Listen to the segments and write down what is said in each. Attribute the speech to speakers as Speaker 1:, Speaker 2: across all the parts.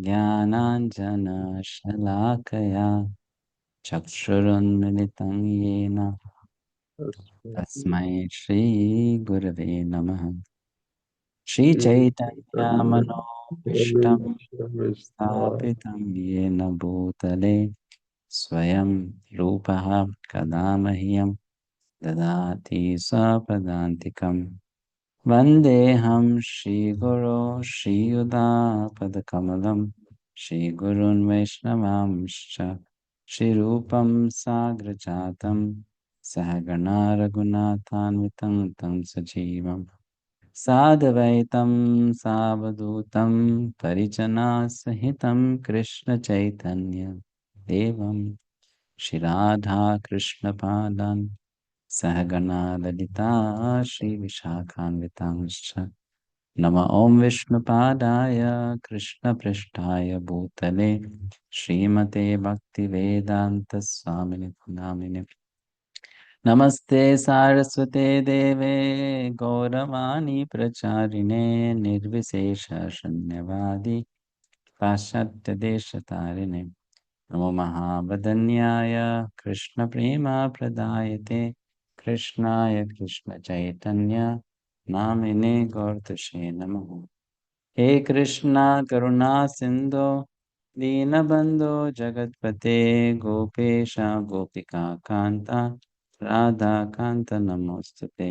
Speaker 1: ज्ञानाञ्जनशलाकया चक्षुरुन्मिलितं येन तस्मै श्रीगुरवे नमः। श्रीचैतन्यमनोभीष्टं स्थापितं येन भूतले स्वयं रूपः कदा मह्यं ददाति स्वपदान्तिकम्। वन्देऽहं श्रीगुरो श्रीयुतापदकमलं श्रीगुरून् वैष्णवांश्च श्रीरूपं साग्रजातं सहगणा रघुनाथान्वितं तं सजीवम् साद्वैतं सावधूतं परिजनासहितं कृष्णचैतन्य देवं श्रीराधाकृष्णपादान् सहगणा ललिता श्रीविशाखान्वितांश्च नमः ॐ विष्णुपादाय कृष्णपृष्ठाय भूतले श्रीमते भक्तिवेदान्तस्वामिने नामिने नमस्ते सारस्वते देवे गौरवाणी प्रचारिणे निर्विशेषशून्यवादी पाश्चात्यदेशतारिणे नमो महावदन्याय कृष्णप्रेमप्रदायते कृष्णाय कृष्णचैतन्य नामिने गौरतुषे नमः। हे कृष्णा करुणा सिन्धो दीनबन्धो जगत्पते गोपेश गोपिका कान्ता राधाकान्त नमोऽस्तुते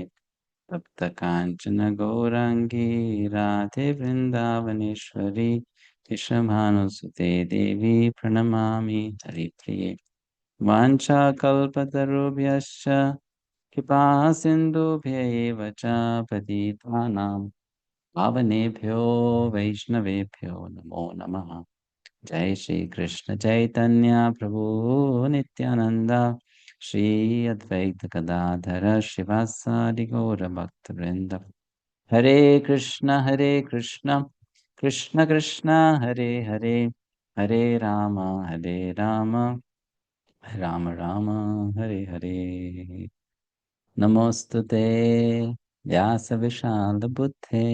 Speaker 1: तप्तकाञ्चन गौराङ्गी राधे वृन्दावनेश्वरी कृष्णभानुसुते देवी प्रणमामि हरिप्रिये वाञ्छाकल्पतरुभ्यश्च कृपा सिन्धुभ्य एव च पतितानां पावनेभ्यो वैष्णवेभ्यो नमो नमः। जय श्री कृष्ण चैतन्य प्रभु नित्यानंद श्री अद्वैत गदाधर शिवासादि गौर भक्त वृंद हरे कृष्ण कृष्ण कृष्ण हरे हरे हरे राम राम राम हरे हरे। नमोस्तुते व्यास विशाल बुद्धे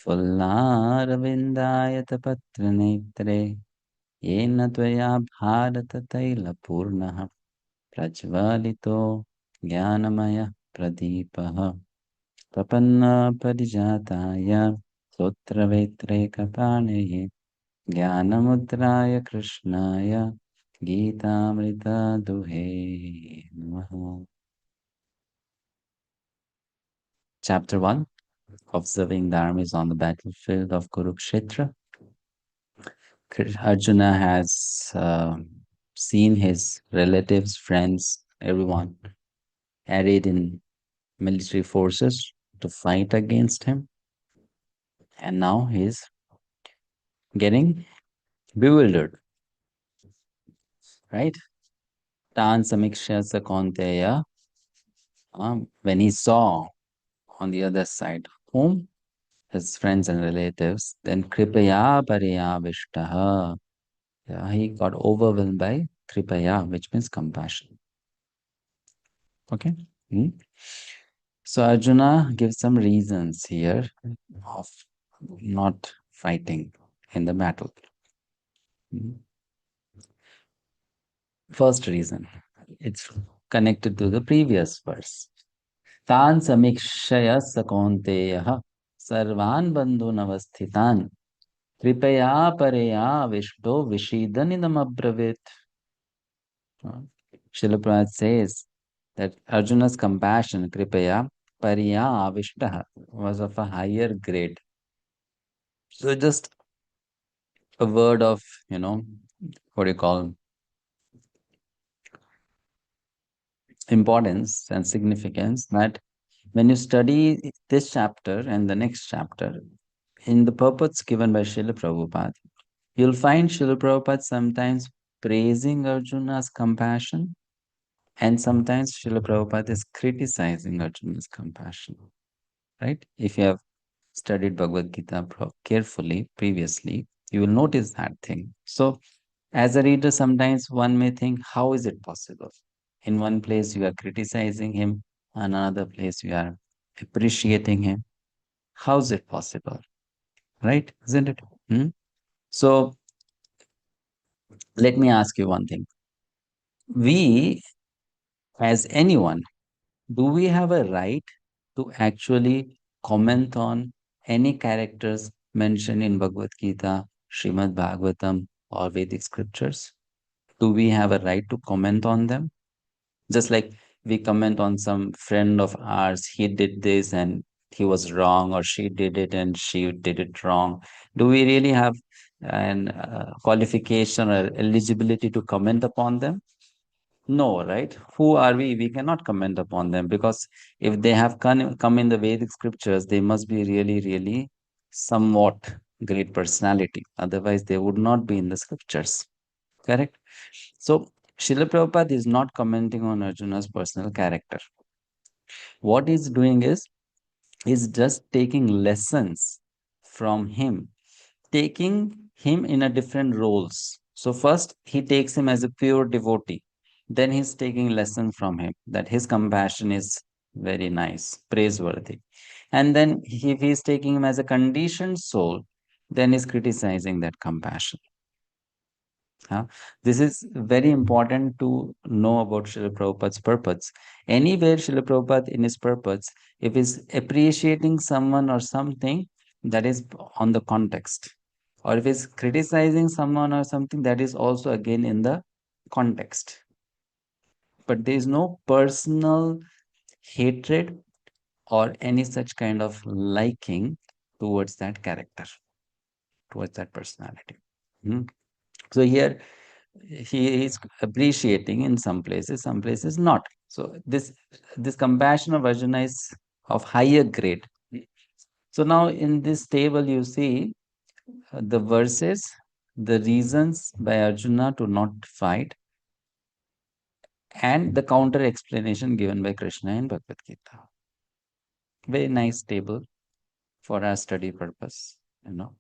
Speaker 1: फुल्लारविन्दायतपत्रनेत्रे येन त्वया भारततैलपूर्णः प्रज्वलितो ज्ञानमयः प्रदीपः प्रपन्नपरिजाताय स्तोत्रवेत्रैकपाणये ज्ञानमुद्राय कृष्णाय गीतामृतदुहे नमः। Chapter 1, Observing the armies on the battlefield of Kurukshetra. Arjuna has seen his relatives, friends, everyone arrayed in military forces to fight against him. And now he's getting bewildered, right? Tan Samiksha Sakonteya, when he saw on the other side whom? His friends and relatives, then Kripaya Paraya Vishtaha. Yeah, he got overwhelmed by Kripaya, which means compassion. Okay? Hmm? So Arjuna gives some reasons here of not fighting in the battle. Hmm. First reason, it's connected to the previous verse. Tan samikshaya sakonteya sarvan bandhunavasthitan kripaya pareya vishto vishidanidam abravit. Srila Prabhupada says that Arjuna's compassion, kripaya pariya avishtaha, was of a higher grade. So just a word of, what do you call, importance and significance, that when you study this chapter and the next chapter, in the purports given by Srila Prabhupada, you'll find Srila Prabhupada sometimes praising Arjuna's compassion, and sometimes Srila Prabhupada is criticizing Arjuna's compassion. Right? If you have studied Bhagavad-Gita carefully previously, you will notice that thing. So, as a reader, sometimes one may think, how is it possible? In one place, you are criticizing him, another place, you are appreciating him. How is it possible? Right? Isn't it? Hmm? So let me ask you one thing. We, as anyone, do we have a right to actually comment on any characters mentioned in Bhagavad Gita, Srimad Bhagavatam, or Vedic scriptures? Do we have a right to comment on them? Just like we comment on some friend of ours, he did this and he was wrong, or she did it and she did it wrong. Do we really have an qualification or eligibility to comment upon them? No, right? Who are we? We cannot comment upon them, because if they have come in the Vedic scriptures, they must be really, really somewhat great personality. Otherwise, they would not be in the scriptures. Correct? So, Srila Prabhupada is not commenting on Arjuna's personal character. What he's doing is he's just taking lessons from him, taking him in a different roles. So first he takes him as a pure devotee. Then he's taking lesson from him that his compassion is very nice, praiseworthy. And then if he's taking him as a conditioned soul, then he's criticizing that compassion. Huh? This is very important to know about Srila Prabhupada's purpose. Anywhere Srila Prabhupada in his purpose, if he's appreciating someone or something, that is on the context. Or if he's criticizing someone or something, that is also again in the context. But there is no personal hatred or any such kind of liking towards that character, towards that personality. Hmm. So here he is appreciating in some places not. So this compassion of Arjuna is of higher grade. So now in this table you see the verses, the reasons by Arjuna to not fight, and the counter explanation given by Krishna in Bhagavad Gita. Very nice table for our study purpose, you know.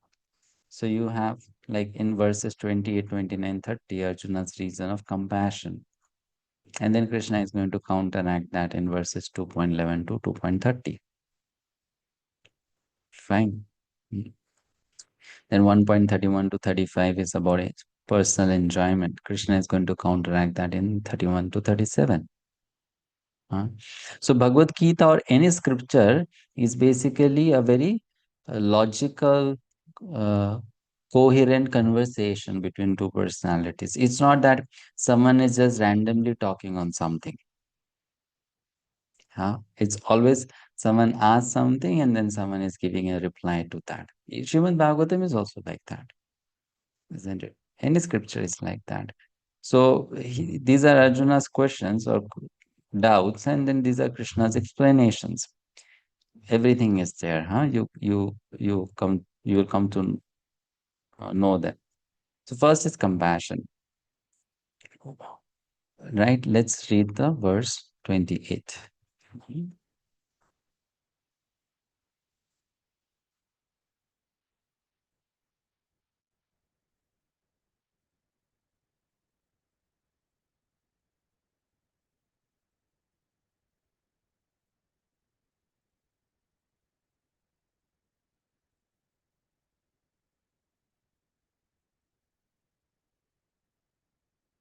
Speaker 1: So you have, like in verses 28, 29, 30, Arjuna's reason of compassion. And then Krishna is going to counteract that in verses 2.11 to 2.30. Fine. Mm. Then 1.31 to 35 is about it, personal enjoyment. Krishna is going to counteract that in 31 to 37. So Bhagavad Gita or any scripture is basically a very logical, uh, coherent conversation between two personalities. It's not that someone is just randomly talking on something. It's always someone asks something and then someone is giving a reply to that. Srimad Bhagavatam is also like that, isn't it? Any scripture is like that. So these are Arjuna's questions or doubts, and then these are Krishna's explanations. Everything is there. You will come to know that. So first is compassion. Right? Let's read the verse 28.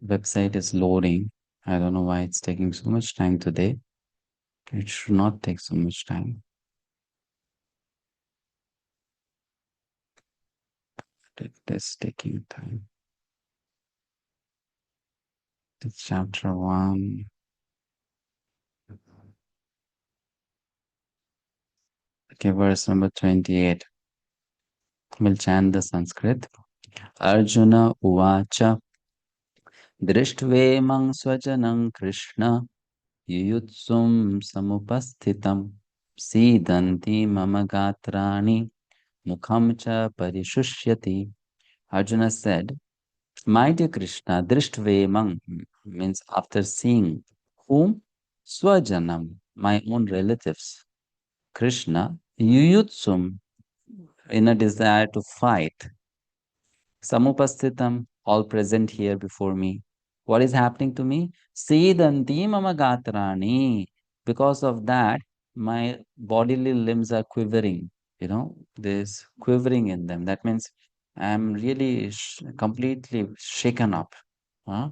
Speaker 1: Website is loading. I don't know why it's taking so much time today. It should not take so much time. It is taking time. It's chapter 1. Okay, verse number 28. We'll chant the Sanskrit. Arjuna Uvacha Drishtve Swajanam Krishna Yuyutsum Samupasthitam Sidanti Mama Gatrani Mukham Cha Parishushyati. Arjuna said, my dear Krishna, Drishtve means after seeing whom? Swajanam, my own relatives. Krishna, Yuyutsum, in a desire to fight. Samupasthitam, all present here before me. What is happening to me? Sidanti mama gatrani. Because of that, my bodily limbs are quivering. There's quivering in them. That means I'm really completely shaken up. Huh?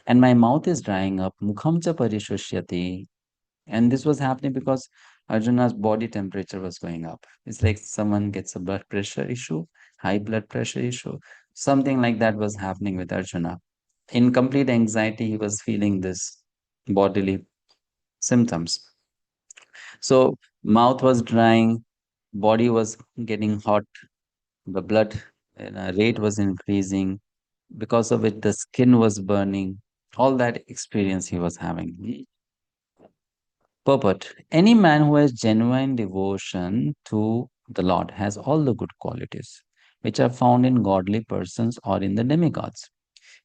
Speaker 1: And my mouth is drying up. Mukham cha parishusyati. And this was happening because Arjuna's body temperature was going up. It's like someone gets a blood pressure issue, high blood pressure issue. Something like that was happening with Arjuna. In complete anxiety, he was feeling this bodily symptoms. So mouth was drying, body was getting hot, the blood rate was increasing. Because of it, the skin was burning. All that experience he was having. Purport. Any man who has genuine devotion to the Lord has all the good qualities which are found in godly persons or in the demigods.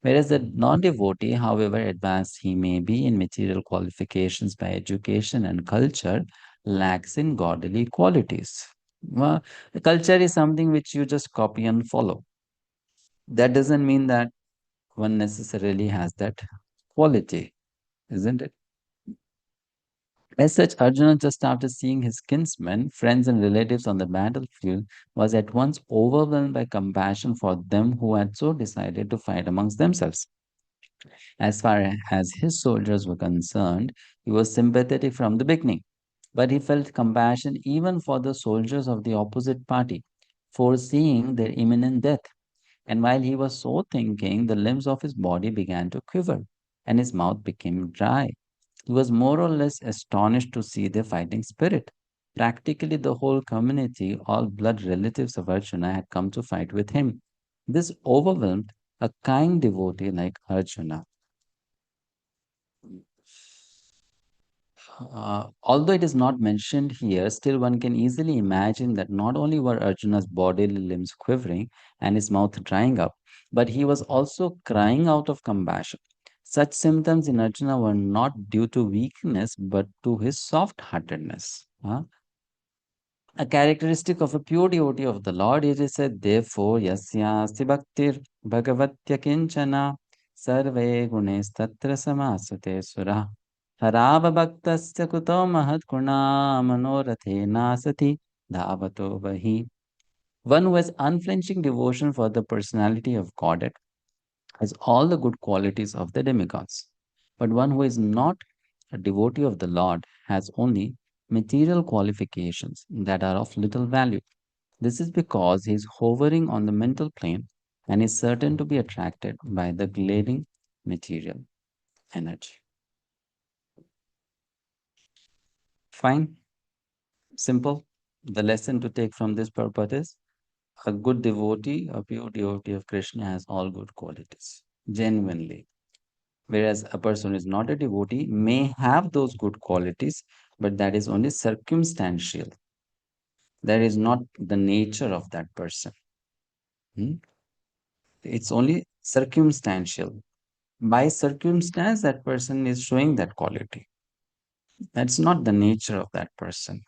Speaker 1: Whereas the non devotee, however advanced he may be in material qualifications by education and culture, lacks in godly qualities. Well, the culture is something which you just copy and follow. That doesn't mean that one necessarily has that quality, isn't it? As such, Arjuna, just after seeing his kinsmen, friends, and relatives on the battlefield, was at once overwhelmed by compassion for them who had so decided to fight amongst themselves. As far as his soldiers were concerned, he was sympathetic from the beginning, but he felt compassion even for the soldiers of the opposite party, foreseeing their imminent death. And while he was so thinking, the limbs of his body began to quiver, and his mouth became dry. He was more or less astonished to see their fighting spirit. Practically the whole community, all blood relatives of Arjuna, had come to fight with him. This overwhelmed a kind devotee like Arjuna. Although it is not mentioned here, still one can easily imagine that not only were Arjuna's bodily limbs quivering and his mouth drying up, but he was also crying out of compassion. Such symptoms in Arjuna were not due to weakness, but to his soft heartedness. A characteristic of a pure devotee of the Lord, it is said, therefore, yasyasti bhaktir bhagavatya kinchana sarve gunes tatra samasute sura harava bhaktasya kuto mahad guna manorathe nasati dhavato vahi. One who has unflinching devotion for the personality of Godhead has all the good qualities of the demigods. But one who is not a devotee of the Lord has only material qualifications that are of little value. This is because he is hovering on the mental plane and is certain to be attracted by the glaring material energy. Fine, simple. The lesson to take from this purport is a good devotee, a pure devotee of Krishna has all good qualities, genuinely. Whereas a person who is not a devotee may have those good qualities, but that is only circumstantial. That is not the nature of that person. Hmm? It's only circumstantial. By circumstance, that person is showing that quality. That's not the nature of that person,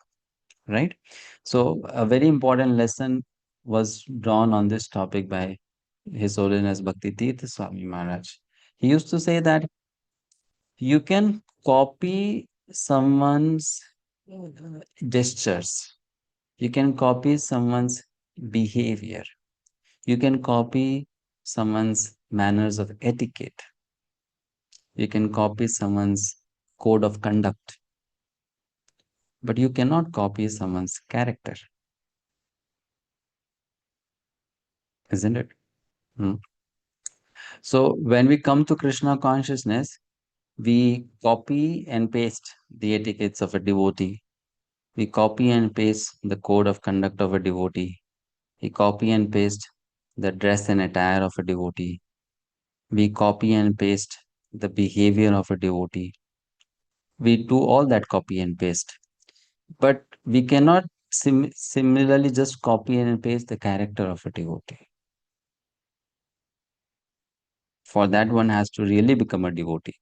Speaker 1: right? So, a very important lesson was drawn on this topic by His Holiness Bhakti Swami Maharaj. He used to say that you can copy someone's gestures, you can copy someone's behavior, you can copy someone's manners of etiquette, you can copy someone's code of conduct, but you cannot copy someone's character, isn't it? Hmm. So, when we come to Krishna consciousness, we copy and paste the etiquettes of a devotee. We copy and paste the code of conduct of a devotee. We copy and paste the dress and attire of a devotee. We copy and paste the behavior of a devotee. We do all that copy and paste. But we cannot similarly just copy and paste the character of a devotee. For that, one has to really become a devotee,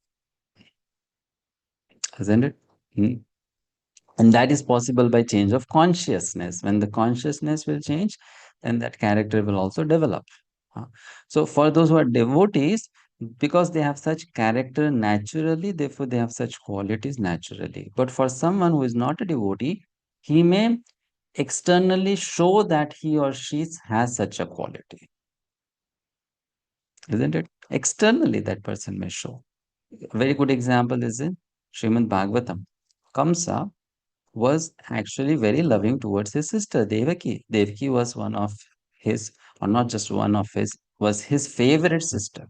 Speaker 1: isn't it? Hmm. And that is possible by change of consciousness. When the consciousness will change, then that character will also develop. Uh, So, for those who are devotees, because they have such character naturally, therefore they have such qualities naturally. But for someone who is not a devotee, he may externally show that he or she has such a quality. isn't it? Externally, that person may show. A very good example is in Srimad Bhagavatam. Kamsa was actually very loving towards his sister Devaki. Devaki was one of his, or not just one of his, was his favorite sister,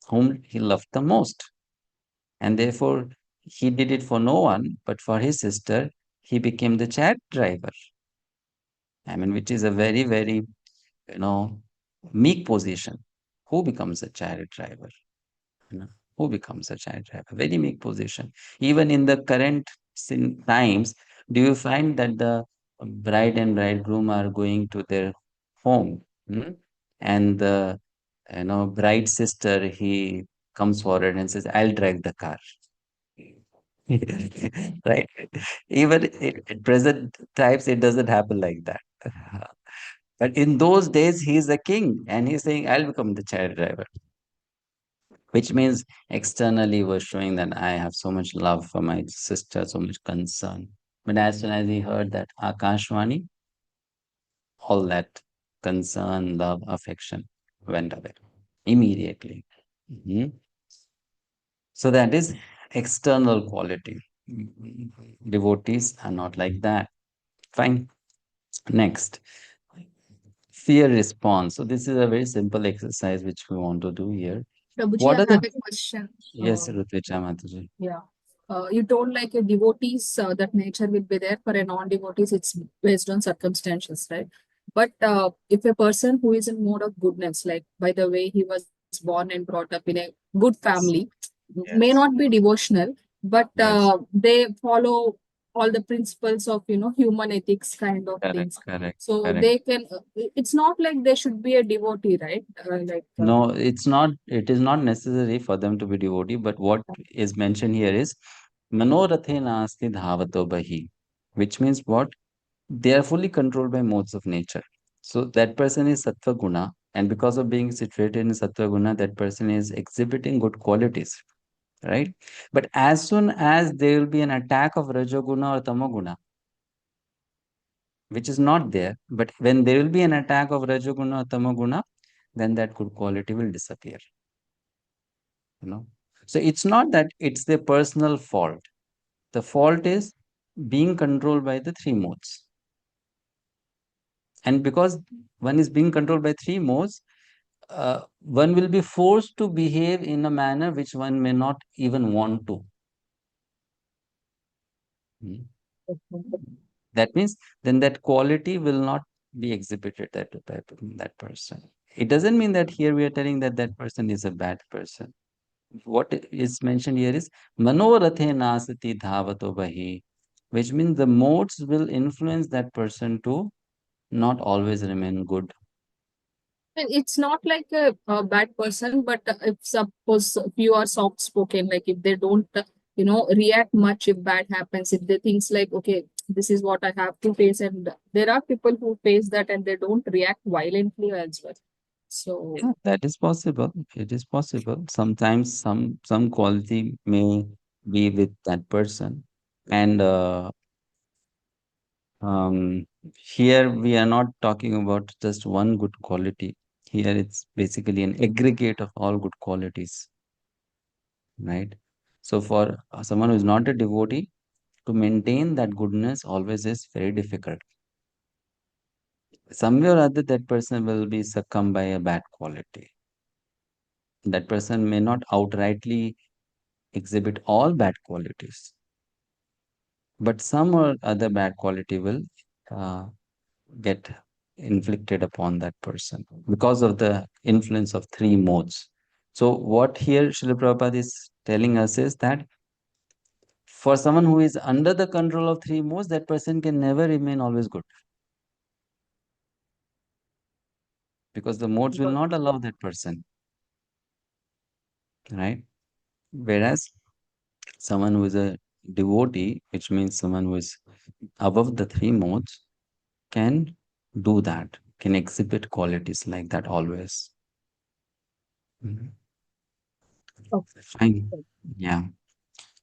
Speaker 1: whom he loved the most. And therefore, he did it for no one, but for his sister, he became the chariot driver. I mean, which is a very, very, you know, meek position. Who becomes a chariot driver? You know, who becomes a chariot driver? Very meek position. Even in the current times, do you find that the bride and bridegroom are going to their home, and the bride sister, he comes forward and says, "I'll drive the car." Right? Even in present times, it doesn't happen like that. But in those days, he's a king and he's saying, I'll become the chariot driver, which means externally was showing that I have so much love for my sister, so much concern. But as soon as he heard that Akashwani, all that concern, love, affection went away immediately. Mhm. So that is external quality. Devotees are not like that. Fine. Next, fear response. So this is a very simple exercise which we want to do here.
Speaker 2: Prabhuji,
Speaker 1: What
Speaker 2: I
Speaker 1: are
Speaker 2: have
Speaker 1: the
Speaker 2: a question.
Speaker 1: yes, Ritvija Mataji.
Speaker 2: Yeah. You told like a devotees that nature will be there. For a non-devotees, it's based on circumstances, right? But if a person who is in mode of goodness, like by the way he was born and brought up in a good family,
Speaker 1: Yes,
Speaker 2: may
Speaker 1: yes,
Speaker 2: not be devotional, but
Speaker 1: yes.
Speaker 2: they follow all the principles of human ethics kind of
Speaker 1: Correct,
Speaker 2: things.
Speaker 1: correct,
Speaker 2: So
Speaker 1: correct.
Speaker 2: they can. It's not like they should be a devotee, right?
Speaker 1: No, it's not, it is not necessary for them to be devotee, but what is mentioned here is Manorathe nasti dhavato bahi, which means what? They are fully controlled by modes of nature. So that person is sattva guna, and because of being situated in sattva guna, that person is exhibiting good qualities, right? But as soon as there will be an attack of rajoguna or tamoguna, which is not there, but when there will be an attack of rajoguna or tamoguna, then that good quality will disappear. You know, so it's not that it's their personal fault. The fault is being controlled by the three modes, and because one is being controlled by three modes, one will be forced to behave in a manner which one may not even want to. Mm. That means then that quality will not be exhibited by that person. It doesn't mean that here we are telling that that person is a bad person. What is mentioned here is manorathe nasati dhavato bahi, which means the modes will influence that person to not always remain good.
Speaker 2: And it's not like a bad person, but if suppose if you are soft spoken, like if they don't, react much if bad happens, if they thinks like, okay, this is what I have to face, and there are people who face that and they don't react violently as well. So,
Speaker 1: Yeah, that is possible. It is possible. Sometimes some quality may be with that person, and here we are not talking about just one good quality. Here it's basically an aggregate of all good qualities, right? So for someone who is not a devotee, to maintain that goodness always is very difficult. Somewhere or other, that person will be succumbed by a bad quality. That person may not outrightly exhibit all bad qualities, but some or other bad quality will uh, get inflicted upon that person because of the influence of three modes. So, what here Srila Prabhupada is telling us is that for someone who is under the control of three modes, that person can never remain always good because the modes will not allow that person, right? Whereas someone who is a devotee, which means someone who is above the three modes, can do that, can exhibit qualities like that always. Mhm. Fine. Yeah.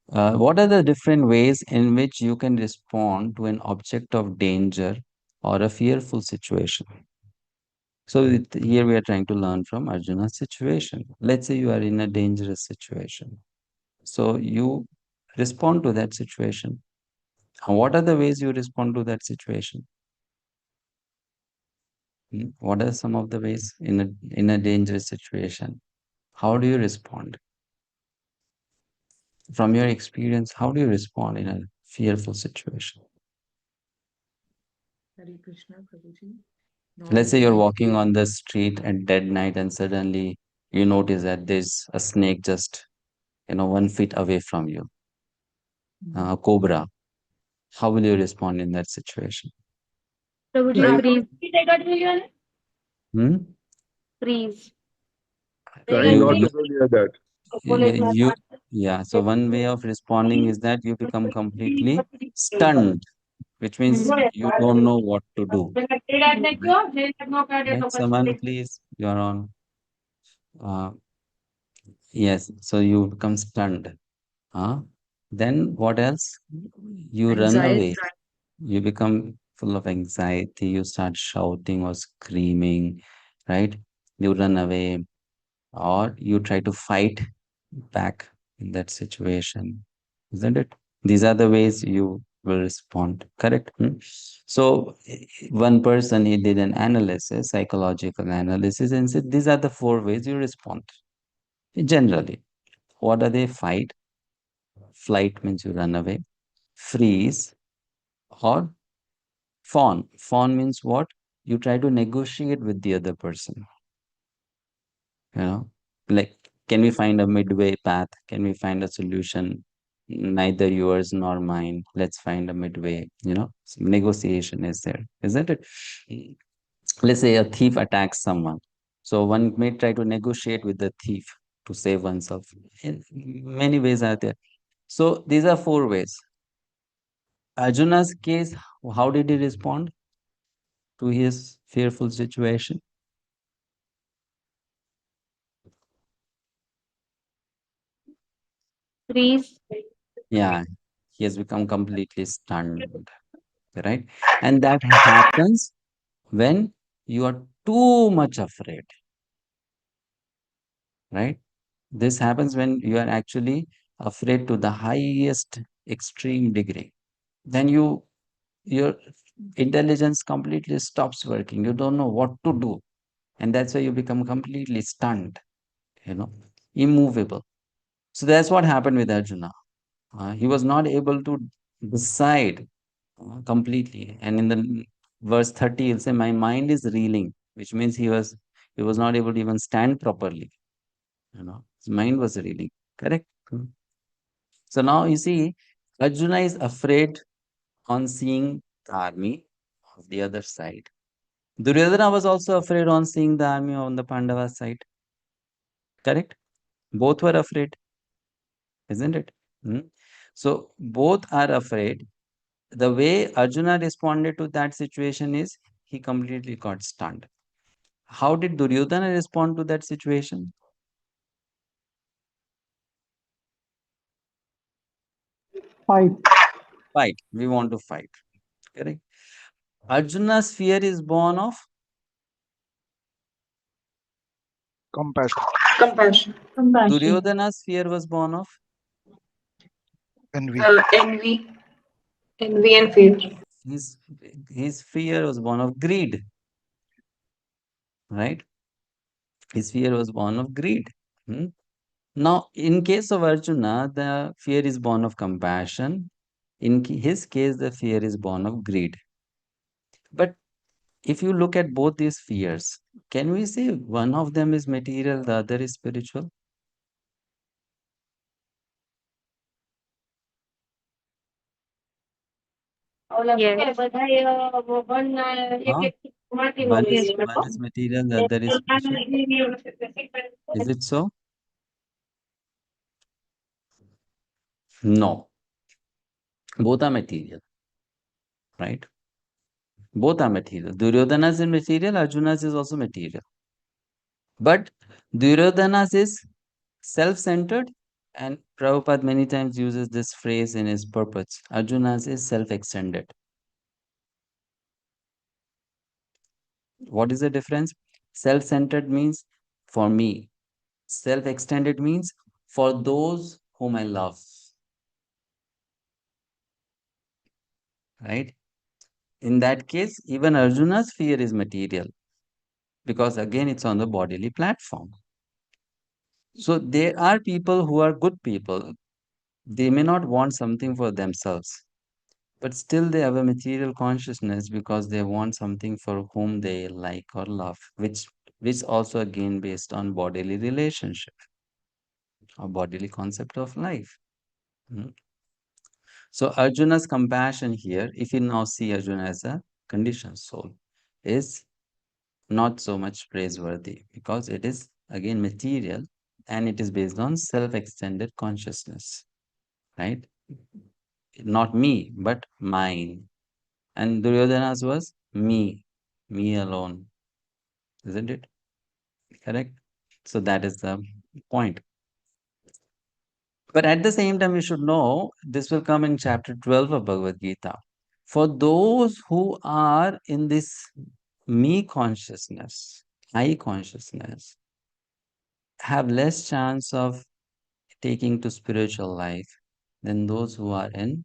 Speaker 1: What are the different ways in which you can respond to an object of danger or a fearful situation? So here we are trying to learn from Arjuna's situation. Let's say you are in a dangerous situation. So you respond to that situation. And what are the ways you respond to that situation? What are some of the ways in a dangerous situation? How do you respond? From your experience, how do you respond in a fearful situation?
Speaker 2: Hare Krishna, Prabhuji.
Speaker 1: Let's say you're
Speaker 2: Normally,
Speaker 1: walking on the street at dead night and suddenly you notice that there's a snake just 1 feet away from you, a cobra. How will you respond in that situation?
Speaker 3: Prabhuji,
Speaker 2: like
Speaker 3: freeze.
Speaker 1: Hmm?
Speaker 3: Freeze.
Speaker 4: Trying
Speaker 1: You,
Speaker 4: not
Speaker 1: you,
Speaker 4: to go near that.
Speaker 1: you, yeah. So one way of responding is that you become completely stunned, which means you don't know what to do. Right? Next, someone, please. You're on. Uh, yes. So you become stunned. Huh? Then what else? You run
Speaker 2: anxiety.
Speaker 1: away. You become full of anxiety. You start shouting or screaming, right? You run away, or you try to fight back in that situation, isn't it? These are the ways you will respond, correct? So one person, he did an analysis, psychological analysis, and said these are the 4 ways you respond. Generally, what are they? Fight. Flight means you run away. Freeze, or fawn. Fawn means what? You try to negotiate with the other person. You know, like, can we find a midway path? Can we find a solution? Neither yours nor mine. Let's find a midway. Negotiation is there, isn't it? Mm. Let's say a thief attacks someone. So one may try to negotiate with the thief to save oneself. In many ways are there. So these are 4 ways. Arjuna's case, how did he respond to his fearful situation?
Speaker 3: Freeze.
Speaker 1: Yeah, he has become completely stunned, right? And that happens when you are too much afraid, right? This happens when you are actually afraid to the highest extreme degree. Then your intelligence completely stops working. You don't know what to do. And that's why you become completely stunned, you know, immovable. So that's what happened with Arjuna. He was not able to decide completely. And in the verse 30, he'll say, my mind is reeling, which means he was not able to even stand properly. His mind was reeling. Correct? So now you see, Arjuna is afraid on seeing the army of the other side. Duryodhana was also afraid on seeing the army on the Pandava side. Correct? Both were afraid, isn't it? Hmm? So both are afraid. The way Arjuna responded to that situation is he completely got stunned. How did Duryodhana respond to that situation?
Speaker 5: Fight.
Speaker 1: Fight. We want to fight. Correct? Arjuna's fear is born of
Speaker 5: Compassion.
Speaker 3: Compassion.
Speaker 1: Duryodhana's fear was born of
Speaker 5: Envy.
Speaker 3: Envy. Envy and fear.
Speaker 1: his his fear was born of greed, right? His fear was born of greed. Hmm? Now, in case of Arjuna, the fear is born of compassion. In his case, the fear is born of greed. But if you look at both these fears, can we say one of them is material, the other is spiritual?
Speaker 3: Yes.
Speaker 1: Huh? One is material, the other is spiritual. Is it so? No. Both are material, right? Both are material. Duryodhana's is material, Arjuna's is also material. But Duryodhana's is self-centered, and Prabhupada many times uses this phrase in his purpose. Arjuna's is self-extended. What is the difference? Self-centered means for me. Self-extended means for those whom I love. Right? In that case, even Arjuna's fear is material because again, it's on the bodily platform. So there are people who are good people. They may not want something for themselves, but still they have a material consciousness because they want something for whom they like or love, which also again based on bodily relationship or bodily concept of life. Mm. So Arjuna's compassion here, if you now see Arjuna as a conditioned soul, is not so much praiseworthy because it is again material and it is based on self-extended consciousness, right? Not me, but mine. And Duryodhana's was me alone, isn't it? Correct? So that is the point. But at the same time, we should know this will come in chapter 12 of Bhagavad Gita. For those who are in this me consciousness, I consciousness, have less chance of taking to spiritual life than those who are in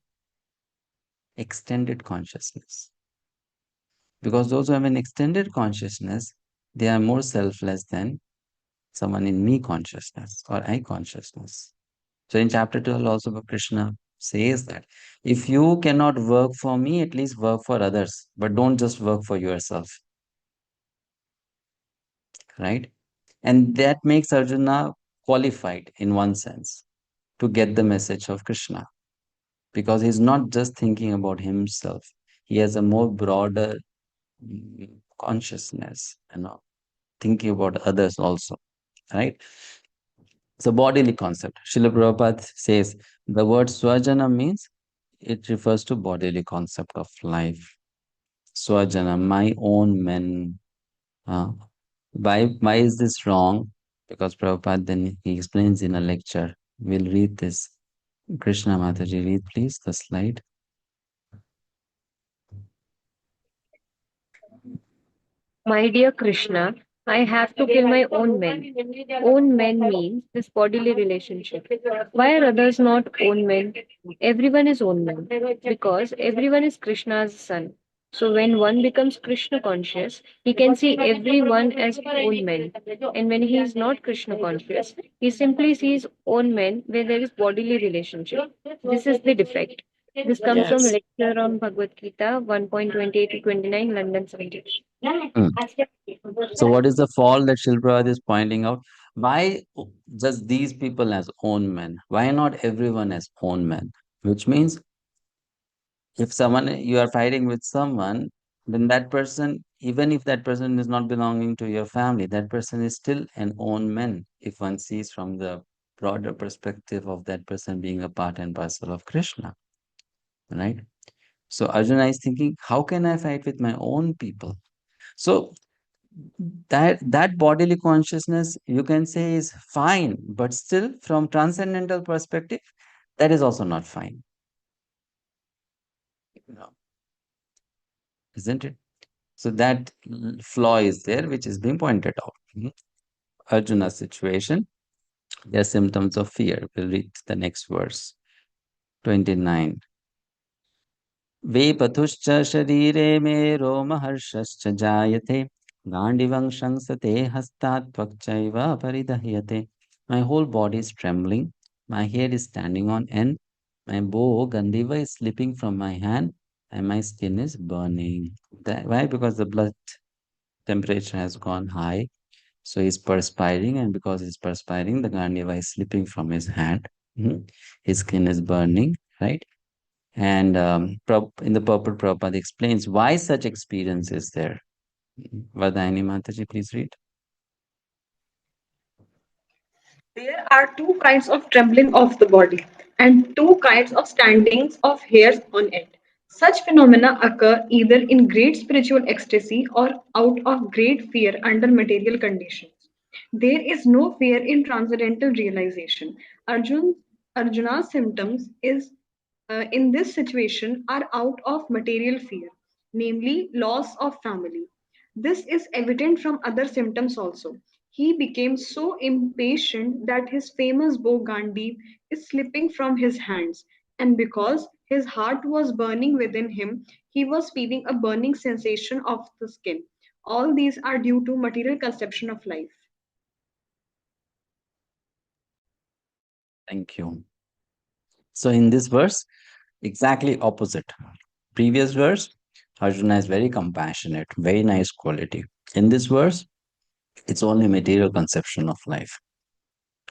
Speaker 1: extended consciousness. Because those who have an extended consciousness, they are more selfless than someone in me consciousness or I consciousness. So in chapter 12 also Krishna says that if you cannot work for me, at least work for others, but don't just work for yourself. Right? And that makes Arjuna qualified in one sense to get the message of Krishna because he's not just thinking about himself. He has a more broader consciousness, thinking about others also, right? It's a bodily concept. Srila Prabhupada says the word swajana means it refers to bodily concept of life. Swajana, my own men. Why is this wrong? Because Prabhupada then he explains in a lecture. We'll read this. Krishna Mataji, read please the slide.
Speaker 3: My dear Krishna, I have to kill my own men. Own men means this bodily relationship. Why are others not own men? Everyone is own man because everyone is Krishna's son. So when one becomes Krishna conscious, he can see everyone as own men. And when he is not Krishna conscious, he simply sees own men where there is bodily relationship. This is the defect. This comes from
Speaker 1: Yes.
Speaker 3: lecture on Bhagavad-Gita 1.28 to 29, London 70.
Speaker 1: Mm. So what is the fault that Srila Prabhupada is pointing out? Why just these people as own men? Why not everyone as own men? Which means if someone you are fighting with someone, then that person, even if that person is not belonging to your family, that person is still an own man if one sees from the broader perspective of that person being a part and parcel of Krishna. Right? So Arjuna is thinking, how can I fight with my own people? So that bodily consciousness you can say is fine, but still from transcendental perspective, that is also not fine. Isn't it? So that flaw is there, which is being pointed out. Arjuna's situation, there are symptoms of fear. We'll read the next verse, 29. Vepatushcha sharire me romaharshascha jayate gandivang shangsate hastat tvakchaiva paridahyate. My whole body is trembling. My hair is standing on end. My bow, Gandiva, is slipping from my hand and my skin is burning. Why? Because the blood temperature has gone high. So he's perspiring, and because he's perspiring, the Gandiva is slipping from his hand. His skin is burning, right? And in the purport, Prabhupada explains why such experience is there. Vardhani Mataji, please read.
Speaker 3: There are two kinds of trembling of the body and two kinds of standings of hairs on it. Such phenomena occur either in great spiritual ecstasy or out of great fear under material conditions. There is no fear in transcendental realization. Arjuna's symptoms is in this situation are out of material fear, namely loss of family.
Speaker 4: This is evident from other symptoms also. He became so impatient that his famous bow Gandhi is slipping from his hands. And because his heart was burning within him, he was feeling a burning sensation of the skin. All these are due to material conception of life.
Speaker 1: Thank you. So in this verse, exactly opposite. Previous verse, Arjuna is very compassionate, very nice quality. In this verse, it's only material conception of life.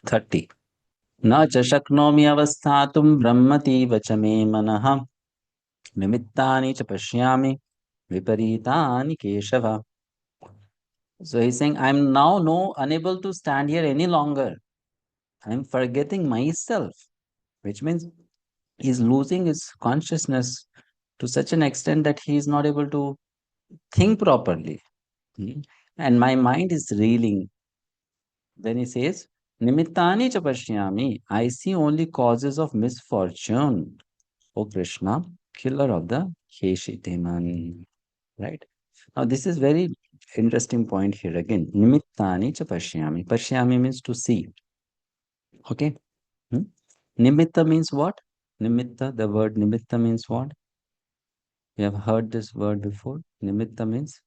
Speaker 1: 30. Na cha shaknomi avasthatum brahmativa cha me manaha nimittani cha pashyami viparitani keshava. So he's saying, I'm now unable to stand here any longer. I'm forgetting myself, which means he's losing his consciousness to such an extent that he is not able to think properly. And my mind is reeling. Then he says, Nimittani cha pashyami. I see only causes of misfortune. O Krishna, killer of the Keshitiman. Right? Now, this is very interesting point here again. Nimittani cha pashyami. Pashyami means to see. Okay? Nimitta means what? Nimitta, the word nimitta means what? You have heard this word before. Nimitta means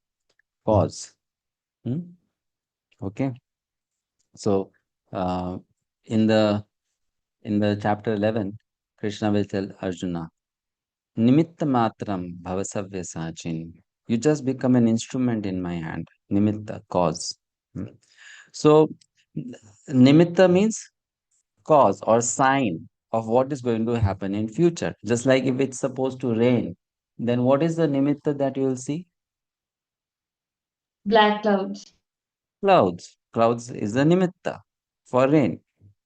Speaker 1: cause. Okay. So in the chapter 11, Krishna will tell Arjuna, Nimitta matram bhavasavya sachin. You just become an instrument in my hand. Nimitta, cause. So nimitta means cause or sign of what is going to happen in future. Just like if it's supposed to rain, then what is the nimitta that you will see?
Speaker 3: Black clouds.
Speaker 1: Clouds. Clouds is the nimitta for rain,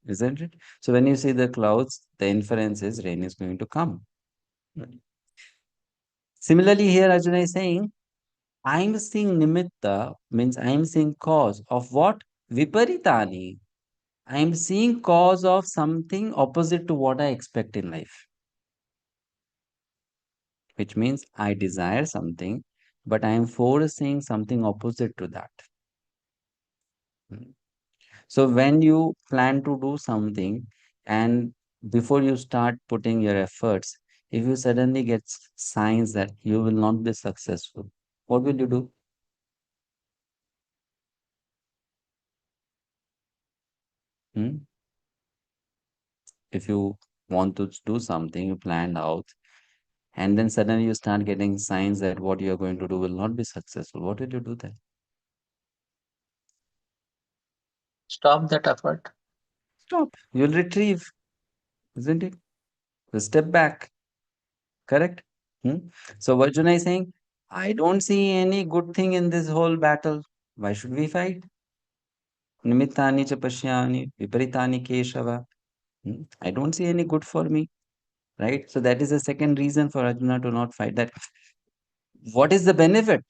Speaker 1: isn't it? So when you see the clouds, the inference is rain is going to come. Similarly, here Arjuna is saying, I'm seeing nimitta means I'm seeing cause of what? Viparitani. I'm seeing cause of something opposite to what I expect in life. Which means I desire something, but I am forcing something opposite to that. So when you plan to do something and before you start putting your efforts, if you suddenly get signs that you will not be successful, what will you do? If you want to do something, you planned out, and then suddenly you start getting signs that what you are going to do will not be successful, what will you do then?
Speaker 6: Stop that effort.
Speaker 1: Stop. You'll retrieve, isn't it? You step back. Correct? So Arjuna is saying, I don't see any good thing in this whole battle. Why should we fight? Nimittani cha pashyani, viparitani keshava. I don't see any good for me. Right? So that is the second reason for Arjuna to not fight. That what is the benefit?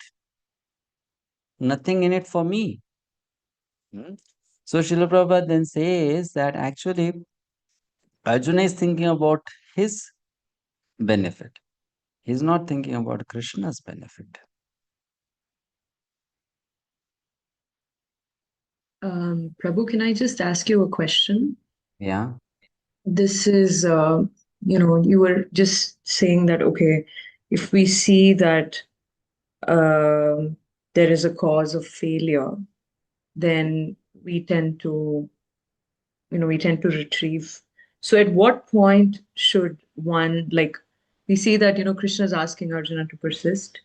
Speaker 1: Nothing in it for me. So Srila Prabhupada then says that actually Arjuna is thinking about his benefit. He's not thinking about Krishna's benefit.
Speaker 7: Prabhu, can I just ask you a question?
Speaker 1: Yeah.
Speaker 7: This is, you were just saying that, okay, if we see that there is a cause of failure, then we tend to, we tend to retrieve. So at what point should one, like, we see that, Krishna is asking Arjuna to persist,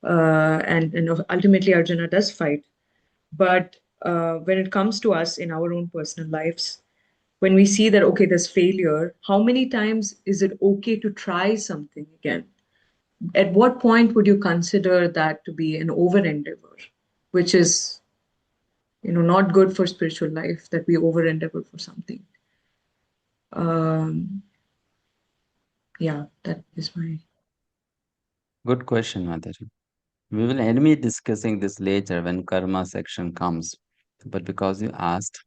Speaker 7: and ultimately Arjuna does fight. But when it comes to us in our own personal lives, when we see that, okay, there's failure, how many times is it okay to try something again? At what point would you consider that to be an over endeavor, which is, not good for spiritual life, that we over endeavor for something? Yeah, that is my.
Speaker 1: Good question, Madhuri. We will be discussing this later when karma section comes. But because you asked,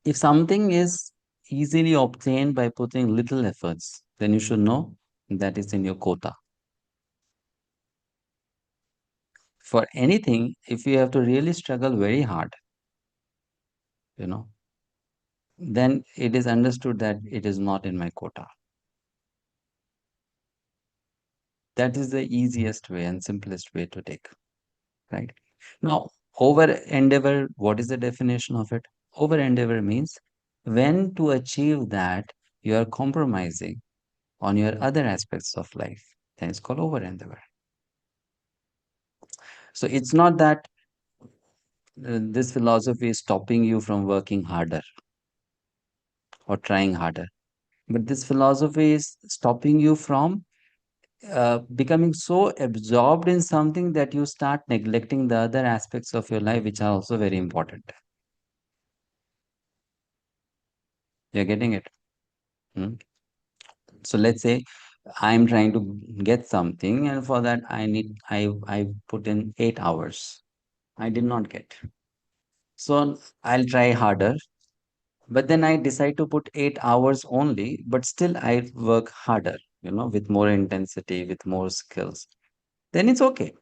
Speaker 1: if something is easily obtained by putting little efforts, then you should know that is in your quota. for anything, if you have to really struggle very hard, then it is understood that it is not in my quota. That is the easiest way and simplest way to take, right? Now, over endeavor, what is the definition of it? Over endeavor means when to achieve that you are compromising on your other aspects of life, then it's called over endeavor. So it's not that this philosophy is stopping you from working harder or trying harder, but this philosophy is stopping you from becoming so absorbed in something that you start neglecting the other aspects of your life, which are also very important. You're getting it? Hmm? So let's say I'm trying to get something, and for that I put in 8 hours. I did not get. So I'll try harder, but then I decide to put 8 hours only, but still I work harder, with more intensity, with more skills. Then it's okay.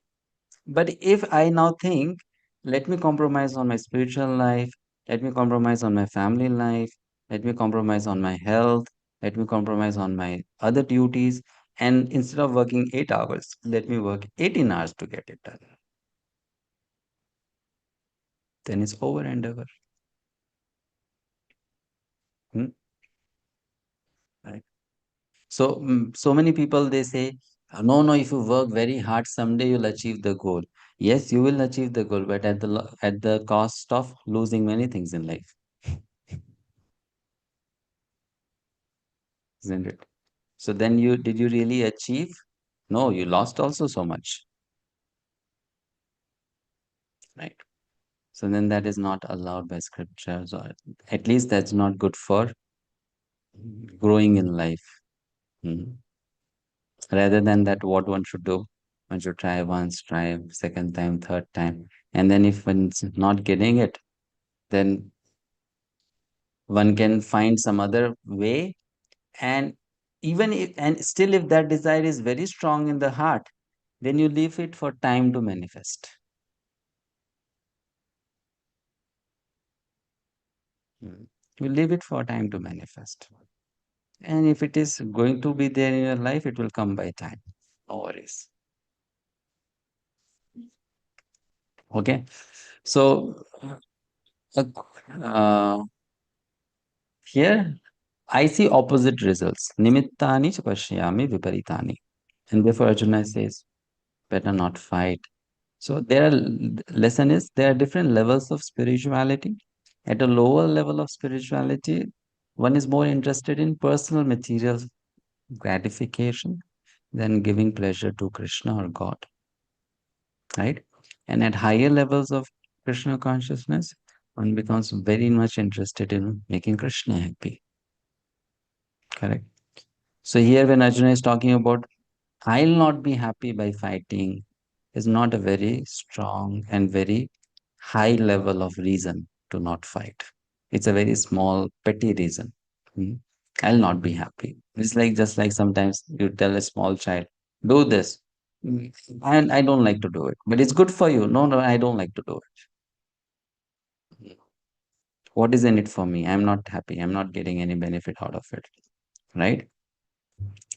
Speaker 1: But if I now think, let me compromise on my spiritual life, let me compromise on my family life, let me compromise on my health, let me compromise on my other duties, and instead of working 8 hours, let me work 18 hours to get it done. Then it's over and over. Hmm? Right. So, so many people they say, no, no, if you work very hard, someday you'll achieve the goal. Yes, you will achieve the goal, but at the cost of losing many things in life, isn't it? So then did you really achieve? No, you lost also so much, right? So then that is not allowed by scriptures, or at least that's not good for growing in life. Rather than that, what one should do, one should try once, try second time, third time, and then if one's not getting it, then one can find some other way. And even if, and still if that desire is very strong in the heart, then you leave it for time to manifest. You leave it for time to manifest. And if it is going to be there in your life, it will come by time. No worries. Okay. So uh, here I see opposite results. Nimittani cha pashyami viparitani. And therefore Arjuna says, better not fight. So lesson is there are different levels of spirituality. At a lower level of spirituality, one is more interested in personal material gratification than giving pleasure to Krishna or God, right? And at higher levels of Krishna consciousness, one becomes very much interested in making Krishna happy, correct? So here when Arjuna is talking about, I'll not be happy by fighting, is not a very strong and very high level of reason to not fight. It's a very small, petty reason. Hmm. I'll not be happy. It's like just like sometimes you tell a small child, do this. I don't like to do it, but it's good for you. No, no, I don't like to do it. What is in it for me? I'm not happy. I'm not getting any benefit out of it. Right?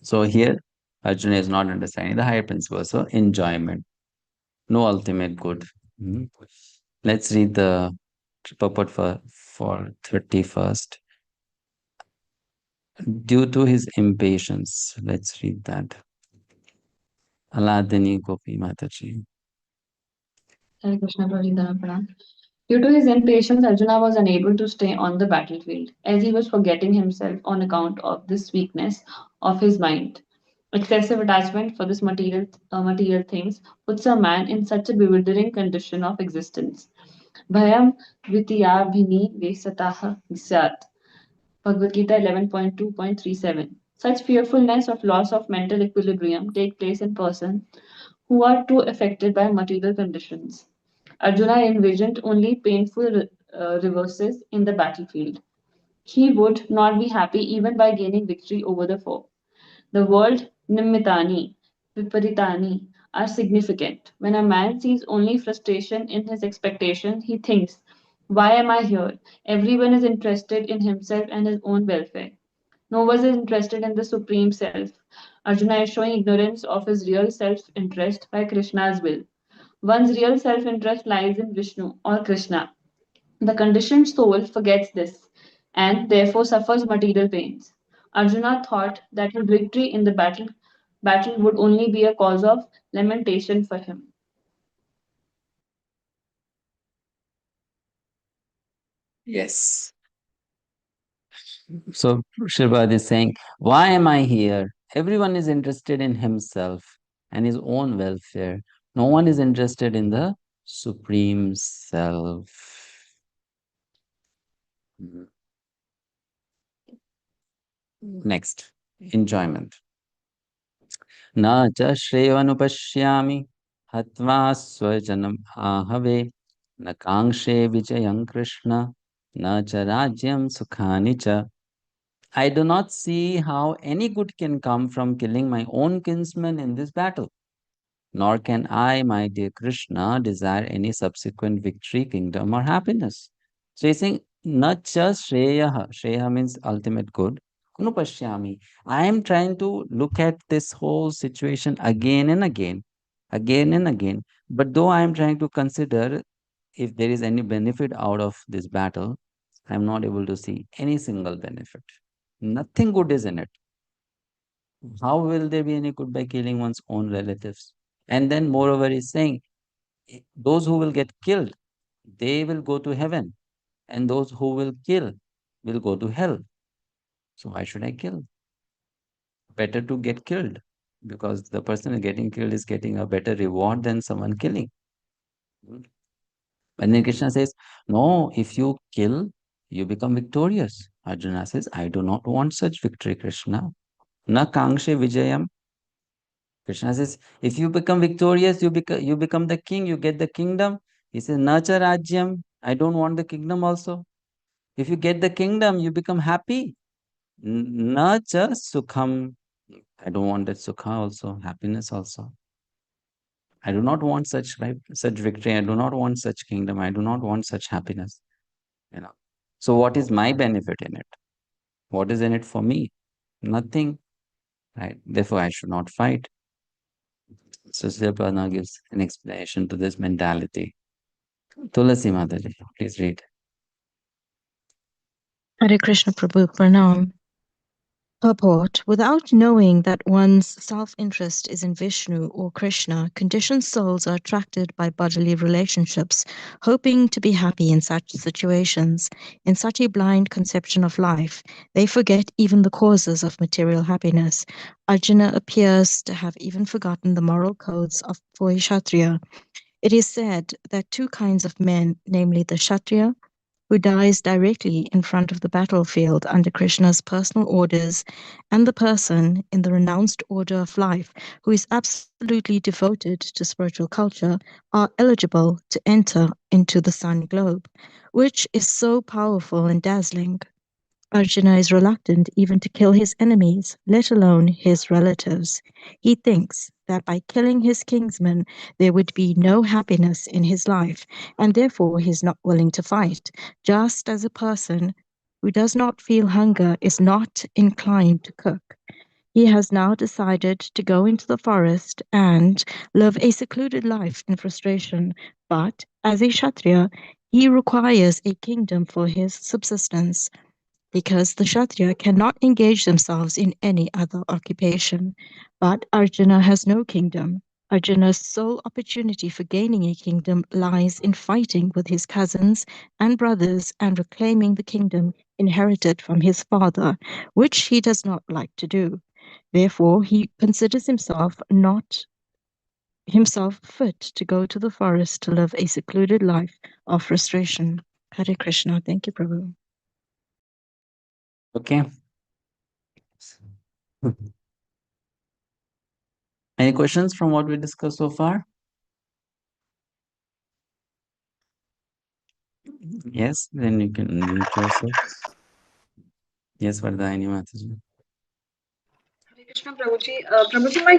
Speaker 1: So here, Arjuna is not understanding the higher principle. So enjoyment, no ultimate good. Hmm. Let's read the purport for 31st. Due to his impatience, let's read that. Aladini Gopi Mataji.
Speaker 8: Hare Krishna Prabhuji Pranam. Due to his impatience, Arjuna was unable to stay on the battlefield, as he was forgetting himself on account of this weakness of his mind. Excessive attachment for this material things puts a man in such a bewildering condition of existence. Bhayam vitiyabhini vesataha syat. Bhagavad-Gita 11.2.37. Such fearfulness of loss of mental equilibrium take place in persons who are too affected by material conditions. Arjuna envisioned only painful reverses in the battlefield. He would not be happy even by gaining victory over the foe. The word Nimmitani, Viparitani are significant. When a man sees only frustration in his expectation, he thinks, why am I here? Everyone is interested in himself and his own welfare. No one is interested in the supreme self. Arjuna is showing ignorance of his real self interest by Krishna's will. One's real self interest lies in Vishnu or Krishna. The conditioned soul forgets this and therefore suffers material pains. Arjuna thought that his victory in the battle would only be a cause of lamentation for him.
Speaker 1: Yes. So Shilpad is saying, why am I here? Everyone is interested in himself and his own welfare. No one is interested in the supreme self. Next, enjoyment. Na cha shrevanupashyami hatva swajanam ahave na kangshe vijayam krishna na cha rajyam sukhani cha. I do not see how any good can come from killing my own kinsmen in this battle. Nor can I, my dear Krishna, desire any subsequent victory, kingdom, or happiness. So he's saying, not just Shreya. Shreya means ultimate good. Anupashyami. I am trying to look at this whole situation again and again, again and again. But though I am trying to consider if there is any benefit out of this battle, I am not able to see any single benefit. Nothing good is in it. How will there be any good by killing one's own relatives? And then, moreover, he's saying those who will get killed, they will go to heaven, and those who will kill will go to hell. So, why should I kill? Better to get killed because the person getting killed is getting a better reward than someone killing. And then Krishna says, no, if you kill, you become victorious. Arjuna says, I do not want such victory, Krishna. Na kangshe vijayam. Krishna says, if you become victorious, you become the king, you get the kingdom. He says, Nacha Rajyam, I don't want the kingdom also. If you get the kingdom, you become happy. Nacha Sukham, I don't want that Sukha also, happiness also. I do not want such life, such victory. I do not want such kingdom. I do not want such happiness. So what is my benefit in it? What is in it for me? Nothing. Right? Therefore, I should not fight. So Srila gives an explanation to this mentality. Tulasi Mataji, please read.
Speaker 9: Hare Krishna Prabhu Pranam. Purport: without knowing that one's self-interest is in Vishnu or Krishna, conditioned souls are attracted by bodily relationships, hoping to be happy in such situations. In such a blind conception of life, they forget even the causes of material happiness. Arjuna appears to have even forgotten the moral codes for a Kshatriya. It is said that two kinds of men, namely the Kshatriya, who dies directly in front of the battlefield under Krishna's personal orders, and the person in the renounced order of life who is absolutely devoted to spiritual culture, are eligible to enter into the sun globe, which is so powerful and dazzling. Arjuna is reluctant even to kill his enemies, let alone his relatives. He thinks that by killing his kinsmen, there would be no happiness in his life, and therefore he is not willing to fight, just as a person who does not feel hunger is not inclined to cook. He has now decided to go into the forest and live a secluded life in frustration, but as a Kshatriya, he requires a kingdom for his subsistence because the Kshatriya cannot engage themselves in any other occupation. But Arjuna has no kingdom. Arjuna's sole opportunity for gaining a kingdom lies in fighting with his cousins and brothers and reclaiming the kingdom inherited from his father, which he does not like to do. Therefore, he considers himself not himself fit to go to the forest to live a secluded life of frustration. Hare Krishna. Thank you, Prabhu.
Speaker 1: Okay. Any questions from what we discussed so far? Yes, then you can unmute yourself. Yes, Vardhani Mataji.
Speaker 4: Krishna Prabhuji. Prabhuji, my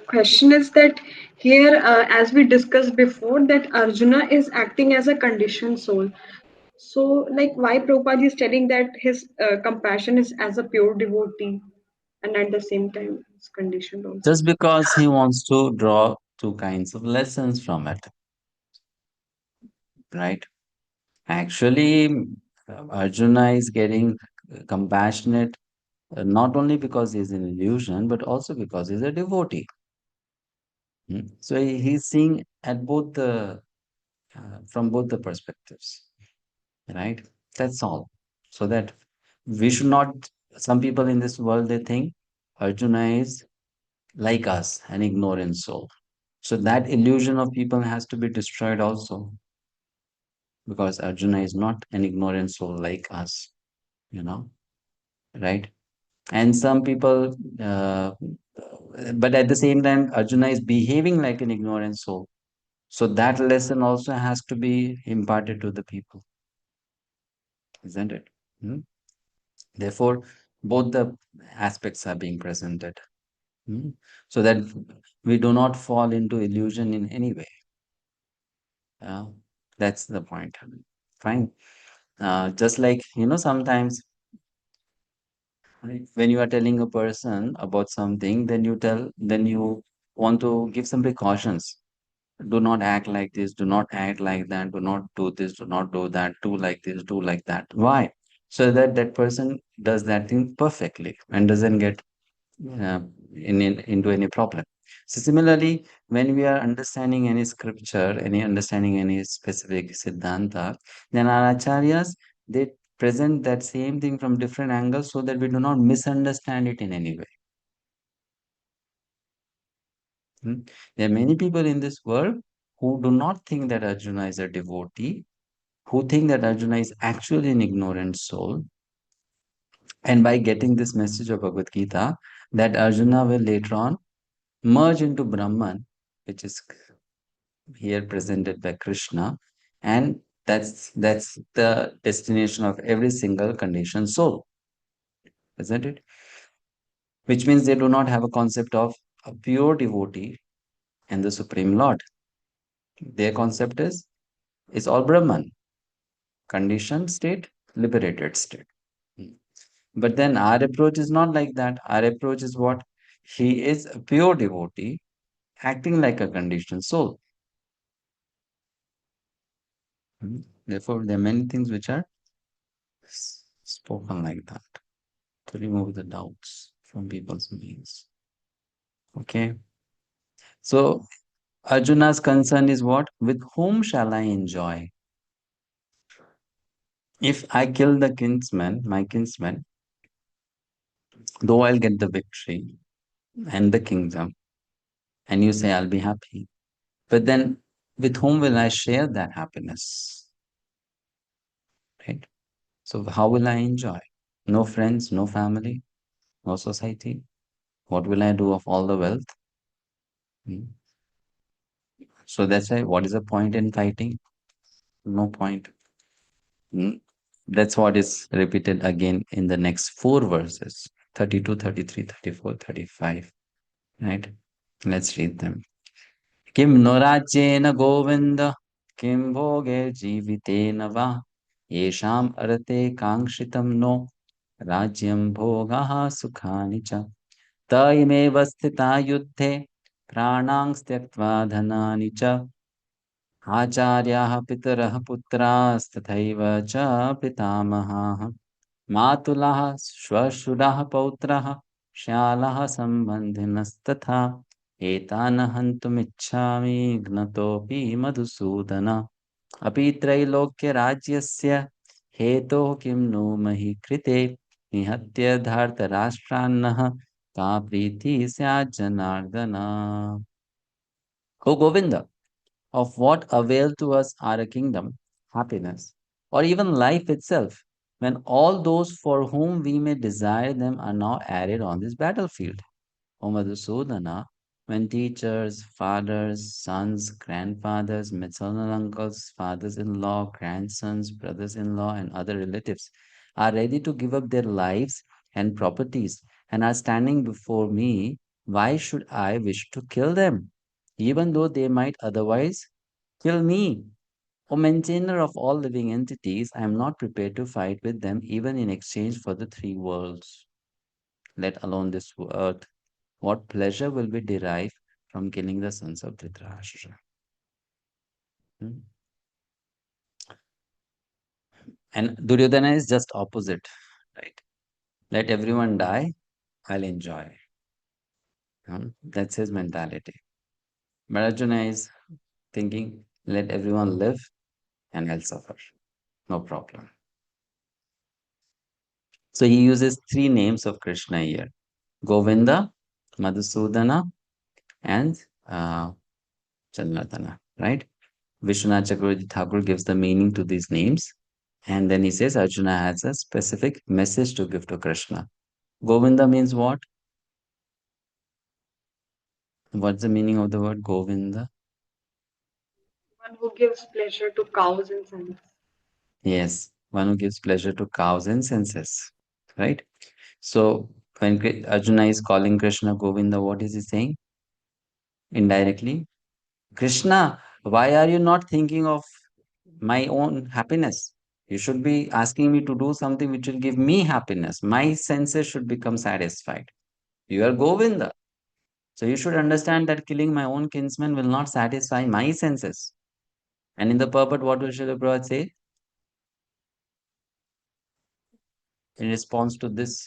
Speaker 4: question is that here, as we discussed before, that Arjuna is acting as a conditioned soul. So, like, why Prabhupada is telling that his compassion is as a pure devotee, and at the same time, it's conditioned also.
Speaker 1: Just because he wants to draw two kinds of lessons from it, right? Actually, Arjuna is getting compassionate not only because he's an illusion, but also because he's a devotee. So he's seeing at both the from both the perspectives, right? That's all. So that we should not. Some people in this world they think Arjuna is like us, an ignorant soul. So that illusion of people has to be destroyed also, because Arjuna is not an ignorant soul like us, you know, right? And some people, but at the same time, Arjuna is behaving like an ignorant soul. So that lesson also has to be imparted to the people, isn't it? Hmm? Therefore, both the aspects are being presented, hmm? So that we do not fall into illusion in any way. That's the point. Fine. Just like, sometimes when you are telling a person about something, then you want to give some precautions. Do not act like this, do not act like that, do not do this, do not do that, do like this, do like that. Why? So that that person does that thing perfectly and doesn't get uh, into any problem. So similarly, when we are understanding any scripture, any understanding any specific siddhanta, then our acharyas, they present that same thing from different angles so that we do not misunderstand it in any way. Hmm? There are many people in this world who do not think that Arjuna is a devotee, who think that Arjuna is actually an ignorant soul. And by getting this message of Bhagavad Gita, that Arjuna will later on merge into Brahman, which is here presented by Krishna, and that's the destination of every single conditioned soul, isn't it? Which means they do not have a concept of a pure devotee and the Supreme Lord. Their concept is all Brahman, conditioned state, liberated state. Hmm. But then our approach is not like that. Our approach is what? He is a pure devotee, acting like a conditioned soul. Therefore, there are many things which are spoken like that to remove the doubts from people's minds. Okay. So Arjuna's concern is what? With whom shall I enjoy? If I kill the kinsman, my kinsman, though I'll get the victory and the kingdom, and you say I'll be happy. But then with whom will I share that happiness? Right? So how will I enjoy? No friends, no family, no society. What will I do of all the wealth? Hmm. So that's why, what is the point in fighting? No point. Hmm. That's what is repeated again in the next four verses 32, 33, 34, 35. Right? Let's read them. Kim no rajyena govinda, kim bhoge jivitena va, yesham arate kangshitam no, rajyam bhogaha sukhani cha, taimeva sthita yuddhe, pranang styaktva dhanani cha, आचार्याः पितरः पुत्रास्तथैव च पितामहाः मातुलः श्वशुरः पौत्रः श्यालः सम्बन्धिनस्तथा एतान् हन्तुमिच्छामि घ्नतोऽपि मधुसूदन अपि त्रैलोक्यराज्यस्य हेतोः किं नु महि कृते निहत्य धार्तराष्ट्रान्नः का प्रीतिः स्यात् Janardan. O Govinda, of what avail to us are a kingdom, happiness, or even life itself, when all those for whom we may desire them are now added on this battlefield? O Madhusudana, when teachers, fathers, sons, grandfathers, maternal uncles, fathers-in-law, grandsons, brothers-in-law, and other relatives are ready to give up their lives and properties and are standing before me, why should I wish to kill them, even though they might otherwise kill me? O maintainer of all living entities, I am not prepared to fight with them, even in exchange for the three worlds, let alone this earth. What pleasure will be derived from killing the sons of Dhritarashtra? Hmm? And Duryodhana is just opposite, right? Let everyone die, I'll enjoy. That's his mentality. But Arjuna is thinking, let everyone live and I'll suffer. No problem. So he uses three names of Krishna here: Govinda, Madhusudana, and Janardana, right? Vishwanath Chakravarti Thakur gives the meaning to these names. And then he says Arjuna has a specific message to give to Krishna. Govinda means what? What's the meaning of the word Govinda?
Speaker 4: One who gives pleasure to cows and sons.
Speaker 1: Yes, one who gives pleasure to cows and senses, right? So when Arjuna is calling Krishna Govinda, what is he saying? Indirectly, Krishna, why are you not thinking of my own happiness? You should be asking me to do something which will give me happiness. My senses should become satisfied. You are Govinda. So you should understand that killing my own kinsman will not satisfy my senses. And in the purport, what will Srila Prabhupada say? In response to this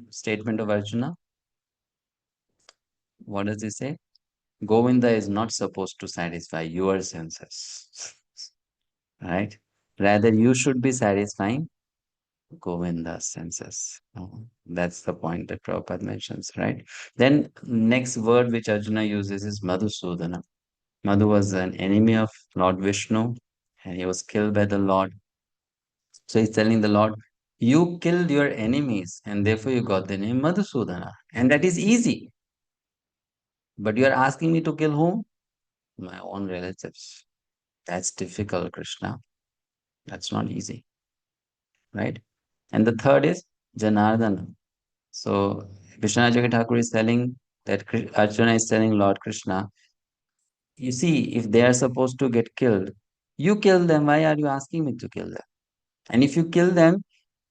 Speaker 1: statement of Arjuna, what does he say? Govinda is not supposed to satisfy your senses, right? Rather, you should be satisfying Govinda's senses. That's the point that Prabhupada mentions, right? Then next word which Arjuna uses is Madhusudana. Madhu was an enemy of Lord Vishnu and he was killed by the Lord. So he's telling the Lord, you killed your enemies and therefore you got the name Madhusudana. And that is easy. But you are asking me to kill whom? My own relatives. That's difficult, Krishna. That's not easy, right? And the third is Janardana. So Vishwanath Thakur is telling that Arjuna is telling Lord Krishna, you see, if they are supposed to get killed, you kill them. Why are you asking me to kill them? And if you kill them,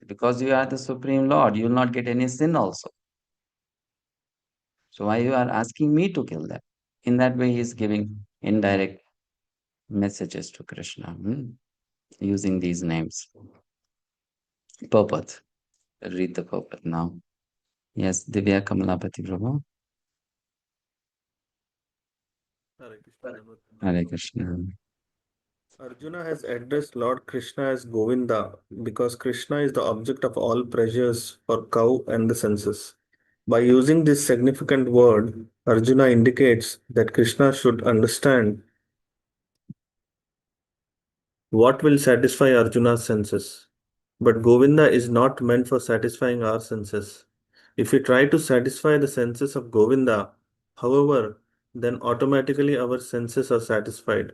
Speaker 1: because you are the Supreme Lord, you will not get any sin also. So why you are asking me to kill them? In that way, he is giving indirect messages to Krishna using these names. Purport. Read the purport now. Yes, Divya Kamalapati Prabhu.
Speaker 10: Hare Krishna.
Speaker 1: Hare Krishna.
Speaker 10: Arjuna has addressed Lord Krishna as Govinda because Krishna is the object of all pleasures for cow and the senses. By using this significant word, Arjuna indicates that Krishna should understand what will satisfy Arjuna's senses. But Govinda is not meant for satisfying our senses. If we try to satisfy the senses of Govinda, however, then automatically our senses are satisfied.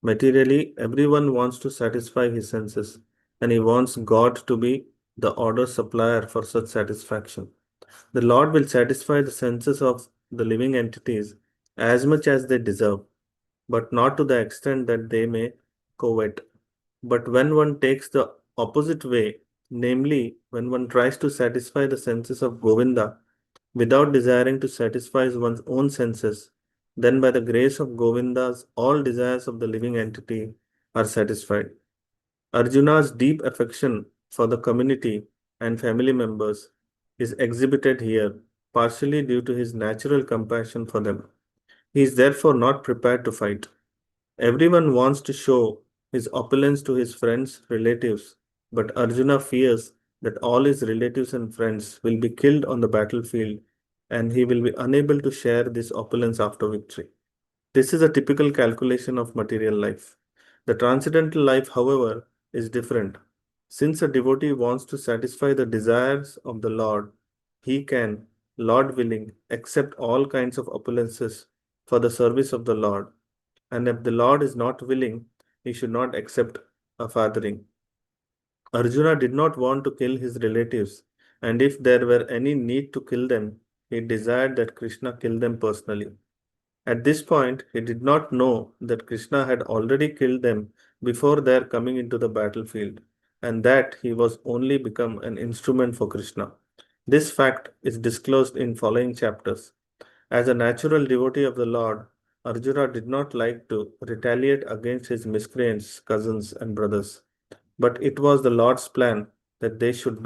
Speaker 10: Materially, everyone wants to satisfy his senses, and he wants God to be the order supplier for such satisfaction. The Lord will satisfy the senses of the living entities as much as they deserve, but not to the extent that they may covet. But when one takes the opposite way, namely, when one tries to satisfy the senses of Govinda without desiring to satisfy one's own senses, then by the grace of Govindas, all desires of the living entity are satisfied. Arjuna's deep affection for the community and family members is exhibited here, partially due to his natural compassion for them. He is therefore not prepared to fight. Everyone wants to show his opulence to his friends, relatives, but Arjuna fears that all his relatives and friends will be killed on the battlefield and he will be unable to share this opulence after victory. This is a typical calculation of material life. The transcendental life, however, is different. Since a devotee wants to satisfy the desires of the Lord, he can, Lord willing, accept all kinds of opulences for the service of the Lord. And if the Lord is not willing, he should not accept a fathering. Arjuna did not want to kill his relatives and if there were any need to kill them, he desired that Krishna kill them personally. At this point, he did not know that Krishna had already killed them before their coming into the battlefield, and that he was only become an instrument for Krishna. This fact is disclosed in following chapters. As a natural devotee of the Lord, Arjuna did not like to retaliate against his miscreants, cousins, and brothers. But it was the Lord's plan that they should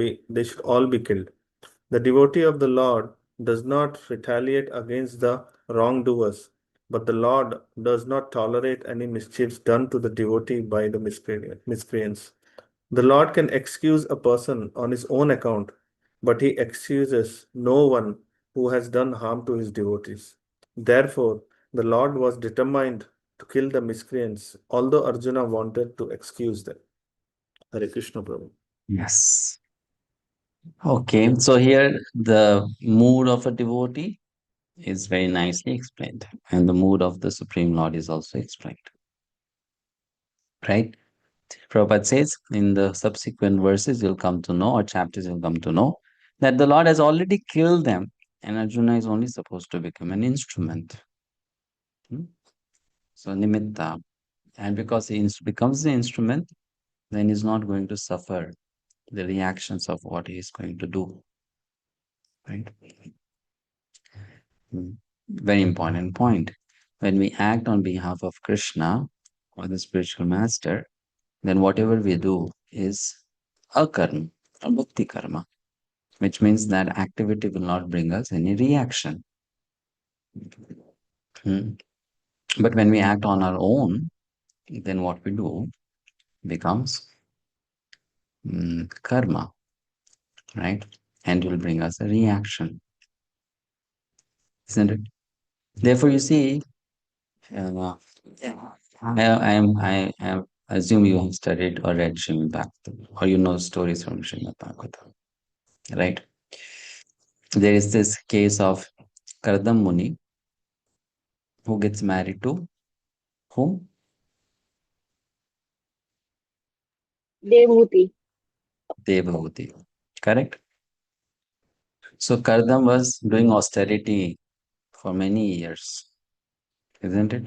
Speaker 10: all be killed. The devotee of the Lord does not retaliate against the wrongdoers, but the Lord does not tolerate any mischiefs done to the devotee by the miscreants. The Lord can excuse a person on his own account, but he excuses no one who has done harm to his devotees. Therefore, the Lord was determined to kill the miscreants, although Arjuna wanted to excuse them. Hare Krishna Prabhu.
Speaker 1: Yes. Okay, so here the mood of a devotee is very nicely explained, and the mood of the Supreme Lord is also explained. Right? Prabhupada says in the subsequent verses, you'll come to know, or chapters, you'll come to know, that the Lord has already killed them, and Arjuna is only supposed to become an instrument. So, nimitta. And because he becomes the instrument, then he's not going to suffer the reactions of what he is going to do. Right? Very important point. When we act on behalf of Krishna or the spiritual master, then whatever we do is a karma, a bhakti karma, which means that activity will not bring us any reaction. But when we act on our own, then what we do becomes karma, right? And will bring us a reaction, isn't it? Therefore, you see, I assume you have studied or read Srimad Bhagavatam, or you know stories from Srimad Bhagavatam, right? There is this case of Kardam Muni who gets married to whom?
Speaker 3: Devhuti.
Speaker 1: Devhuti, correct? So Kardam was doing austerity for many years, isn't it?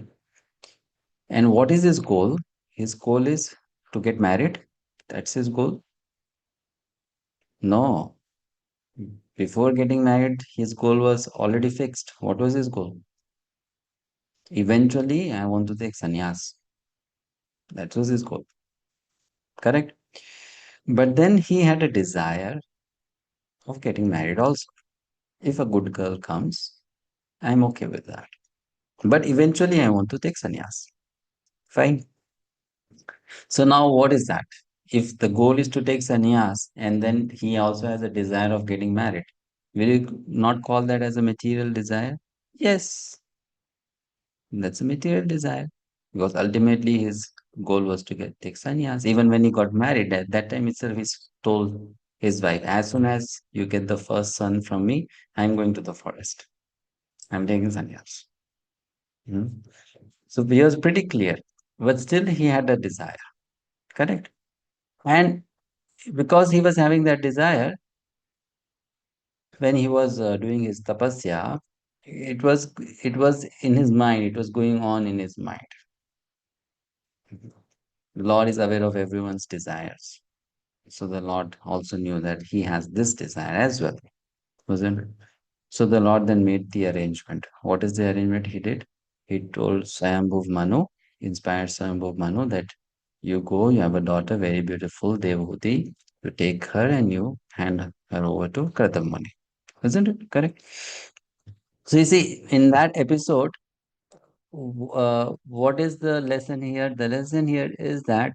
Speaker 1: And what is his goal? His goal is to get married. That's his goal. No. Before getting married, his goal was already fixed. What was his goal? Eventually, I want to take sannyas. That was his goal. Correct? But then he had a desire of getting married also. If a good girl comes, I'm okay with that. But eventually, I want to take sannyas. Fine. So now what is that? If the goal is to take sannyas and then he also has a desire of getting married, will you not call that as a material desire? Yes, that's a material desire. Because ultimately his goal was to take sannyas. Even when he got married, at that time itself, he told his wife, as soon as you get the first son from me, I'm going to the forest. I'm taking sannyas. So he was pretty clear. But still he had a desire. Correct? And because he was having that desire, when he was doing his tapasya, it was in his mind, it was going on in his mind. The Lord is aware of everyone's desires. So the Lord also knew that he has this desire as well, wasn't it? So the Lord then made the arrangement. What is the arrangement he did? He told Swayambhuv Manu, inspired Swayambhuv Manu, that you go, you have a daughter, very beautiful, Devhuti, you take her and you hand her over to Kratam Muni. Isn't it correct? So you see, in that episode, what is the lesson here? The lesson here is that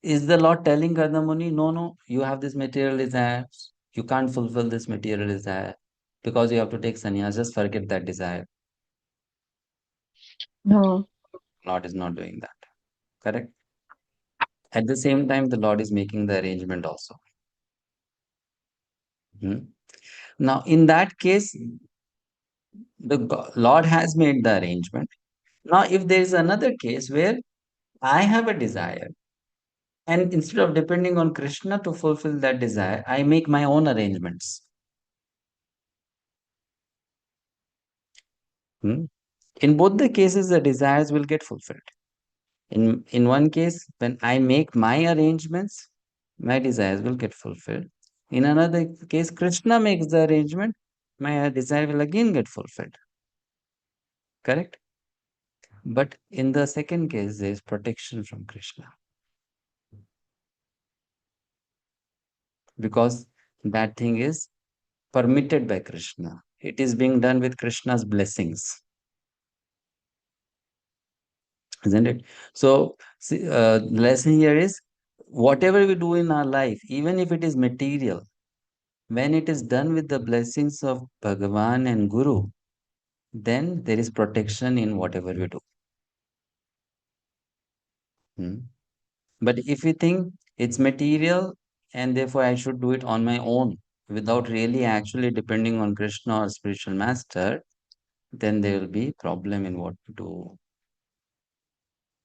Speaker 1: is the Lord telling Kardamuni, no, no, you have this material desire, you can't fulfill this material desire because you have to take sannyas, just forget that desire.
Speaker 3: No.
Speaker 1: Lord is not doing that. Correct? At the same time, the Lord is making the arrangement also. Now, in that case, the Lord has made the arrangement. Now, if there is another case where I have a desire And instead of depending on Krishna to fulfill that desire, I make my own arrangements. In both the cases, the desires will get fulfilled. In one case, when I make my arrangements, my desires will get fulfilled. In another case, Krishna makes the arrangement, my desire will again get fulfilled. Correct? But in the second case, there is protection from Krishna. Because that thing is permitted by Krishna. It is being done with Krishna's blessings. Isn't it? So, see, the lesson here is whatever we do in our life, even if it is material, when it is done with the blessings of Bhagavan and Guru, then there is protection in whatever we do. But if we think it's material and therefore I should do it on my own without really actually depending on Krishna or spiritual master, then there will be problem in what to do.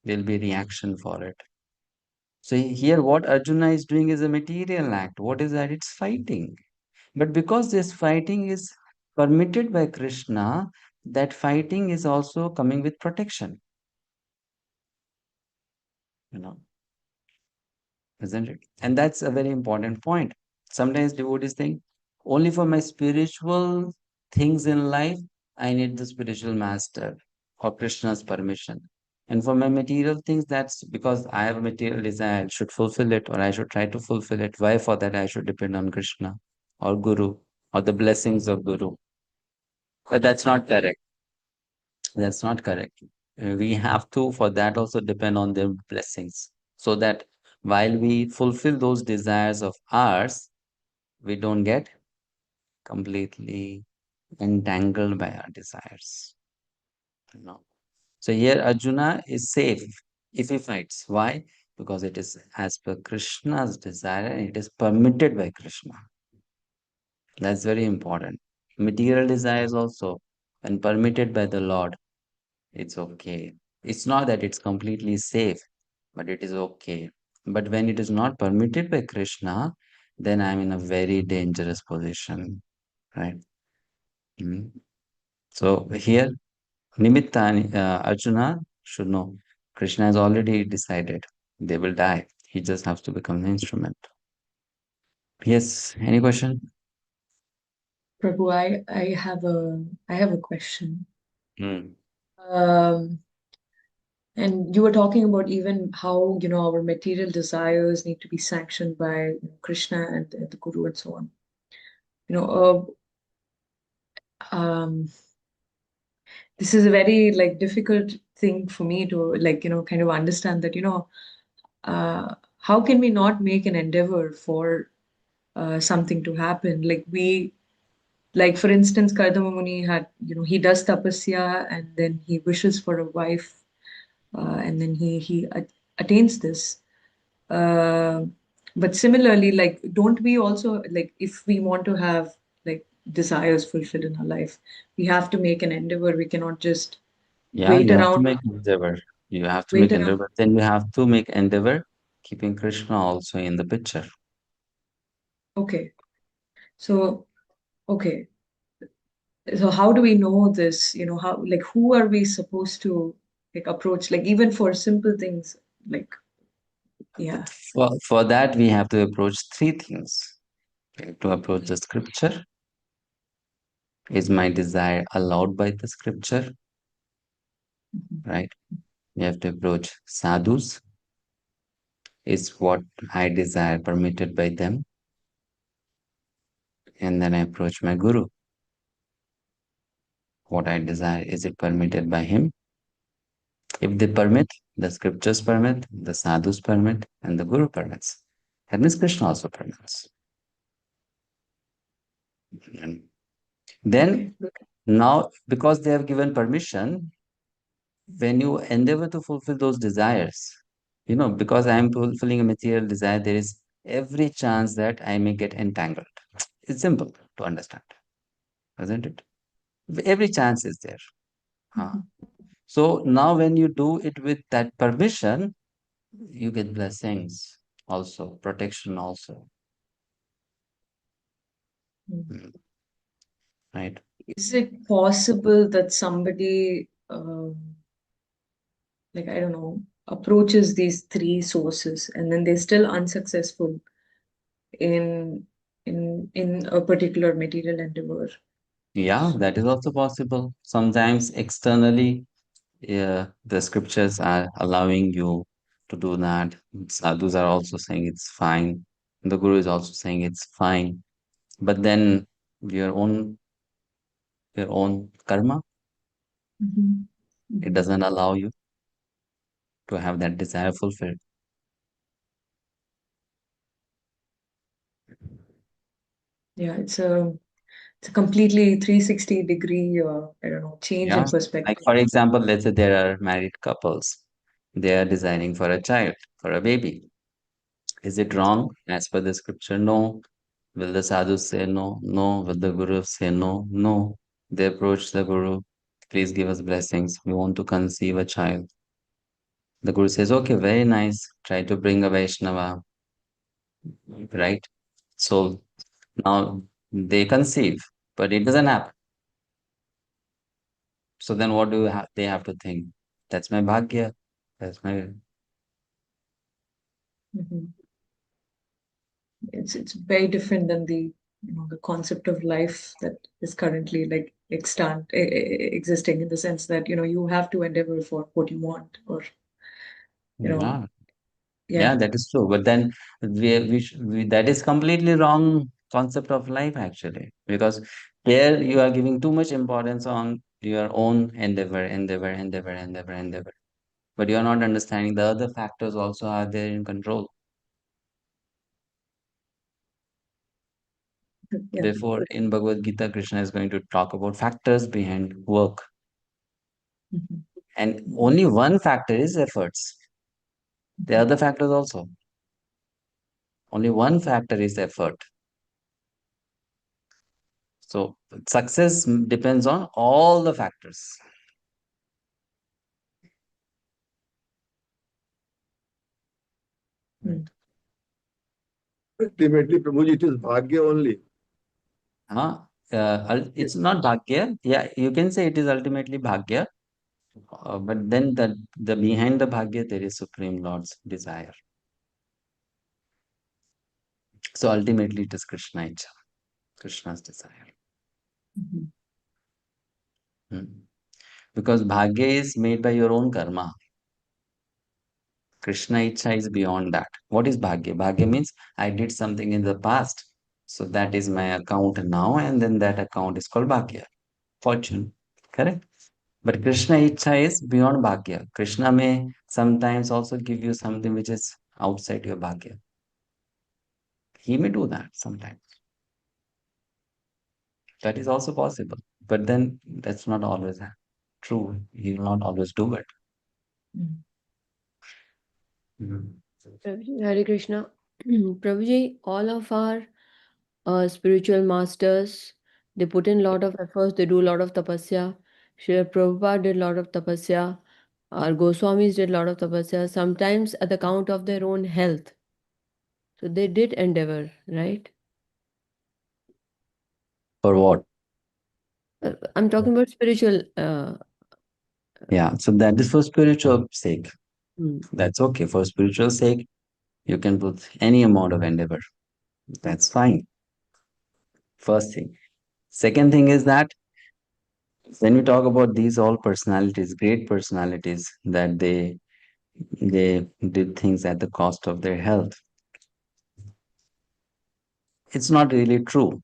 Speaker 1: There will be reaction for it. So here what Arjuna is doing is a material act. What is that? It's fighting. But because this fighting is permitted by Krishna, that fighting is also coming with protection. You know, isn't it? And that's a very important point. Sometimes devotees think, only for my spiritual things in life, I need the spiritual master or Krishna's permission. And for my material things, that's because I have a material desire, I should fulfill it or I should try to fulfill it. Why for that I should depend on Krishna or Guru or the blessings of Guru? But that's not correct. That's not correct. We have to, for that, also depend on their blessings. So that while we fulfill those desires of ours, we don't get completely entangled by our desires. You know. So here Arjuna is safe if he fights. Why? Because it is as per Krishna's desire and it is permitted by Krishna. That's very important. Material desires also, when permitted by the Lord, it's okay. It's not that it's completely safe, but it is okay. But when it is not permitted by Krishna, then I'm in a very dangerous position, right? So here, Nimitta, Arjuna should know Krishna has already decided they will die. He just has to become the instrument. Yes, any question?
Speaker 7: Prabhu, I have a question.
Speaker 1: Hmm.
Speaker 7: And you were talking about even how, our material desires need to be sanctioned by Krishna and the Guru and so on. This is a very difficult thing for me to kind of understand that, how can we not make an endeavor for something to happen? For instance, Kardama Muni had, he does tapasya and then he wishes for a wife, and then he attains this. But similarly, don't we also, if we want to have desires fulfilled in our life, we have to make an endeavor. We cannot just
Speaker 1: Yeah,
Speaker 7: wait
Speaker 1: you have to
Speaker 7: around,
Speaker 1: make endeavor. You have to
Speaker 7: wait
Speaker 1: make
Speaker 7: around.
Speaker 1: endeavor. Then you have to make endeavor, keeping Krishna also in the picture.
Speaker 7: Okay. So, okay. So how do we know this? How, who are we supposed to approach? Even for simple things, yeah.
Speaker 1: For that, we have to approach three things. We have to approach the scripture. Is my desire allowed by the scripture? Right? We have to approach sadhus. Is what I desire permitted by them? And then I approach my guru. What I desire, is it permitted by him? If they permit, the scriptures permit, the sadhus permit, and the guru permits. That means Krishna also permits. And then, now, because they have given permission, when you endeavor to fulfill those desires, because I am fulfilling a material desire, there is every chance that I may get entangled. It's simple to understand, isn't it? Every chance is there. So now when you do it with that permission, you get blessings. also, protection also.
Speaker 7: Mm.
Speaker 1: Right?
Speaker 7: Is it possible that somebody, like, I don't know, approaches these three sources and then they're still unsuccessful in a particular material endeavor?
Speaker 1: Yeah, that is also possible. Sometimes externally, the scriptures are allowing you to do that. Sadhus are also saying it's fine. The Guru is also saying it's fine. But then your own karma,
Speaker 7: Mhm.
Speaker 1: it
Speaker 7: Mhm.
Speaker 1: doesn't allow you to have that desire fulfilled.
Speaker 7: Yeah, it's a completely 360-degree, I don't know, change
Speaker 1: Yeah.
Speaker 7: in
Speaker 1: Like
Speaker 7: perspective.
Speaker 1: for example, let's say there are married couples. They are designing for a child, for a baby. Is it wrong as per the scripture? No. Will the sadhu say no? No. Will the guru say no? No. They approach the guru. Please give us blessings. We want to conceive a child. The guru says, okay, very nice. Try to bring a Vaishnava, right? So now they conceive, but it doesn't happen. So then what do they have to think? That's my bhagya. That's my
Speaker 7: Mhm. It's very different than the concept of life that is currently like extant existing, in the sense that you have to endeavor for what you want, or you know
Speaker 1: yeah.
Speaker 7: yeah.
Speaker 1: Yeah, that is true. But then that is completely wrong concept of life actually, because here you are giving too much importance on your own endeavor. But you are not understanding the other factors also are there in control.
Speaker 7: Yeah.
Speaker 1: Therefore, in Bhagavad-Gita, Krishna is going to talk about factors behind work.
Speaker 7: Mhm.
Speaker 1: And only one factor is efforts. The other factors also. Only one factor is effort. So success depends on all the factors.
Speaker 7: Mm.
Speaker 11: Ultimately, Prabhuji, it is Bhagya only.
Speaker 1: It's not bhagya. Yeah, you can say it is ultimately bhagya. But then the behind the bhagya there is Supreme Lord's desire. So ultimately it is Krishna icha, Krishna's desire.
Speaker 7: Mhm.
Speaker 1: Hmm. Because bhagya is made by your own karma. Krishna icha is beyond that. What is bhagya? Bhagya means I did something in the past. So that is my account now, and then that account is called bhagya. Fortune. Correct? But Krishna Icha is beyond Bhagya. Krishna may sometimes also give you something which is outside your Bhagya. He may do that sometimes. That is also possible. But then that's not always true. He will not always do it.
Speaker 7: Mm.
Speaker 1: Mhm.
Speaker 12: Prabhuji, Hare Krishna. Prabhuji, all of our spiritual masters, they put in a lot of efforts, they do a lot of tapasya. Srila Prabhupada did a lot of tapasya. Our Goswamis did a lot of tapasya, sometimes at the count of their own health. So they did endeavor, right?
Speaker 1: For what?
Speaker 12: I'm talking about spiritual.
Speaker 1: Yeah. So that is for spiritual sake.
Speaker 12: Hmm.
Speaker 1: That's okay. For spiritual sake, you can put any amount of endeavor. That's fine. First thing. Second thing is that when we talk about these all personalities, great personalities, that they did things at the cost of their health. It's not really true.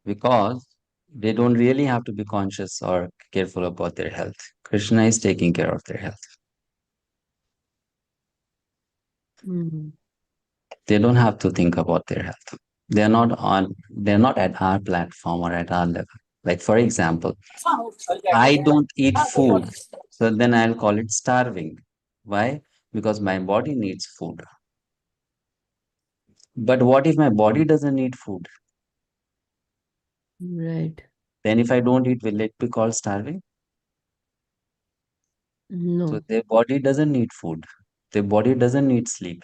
Speaker 1: Because they don't really have to be conscious or careful about their health. Krishna is taking care of their health.
Speaker 12: Hmm.
Speaker 1: They don't have to think about their health. They're not at our platform or at our level. Like for example, I don't eat food, so then I'll call it starving. Why? Because my body needs food. But what if my body doesn't need food?
Speaker 12: Right.
Speaker 1: Then if I don't eat, will it be called starving?
Speaker 12: No.
Speaker 1: So their body doesn't need food. Their body doesn't need sleep.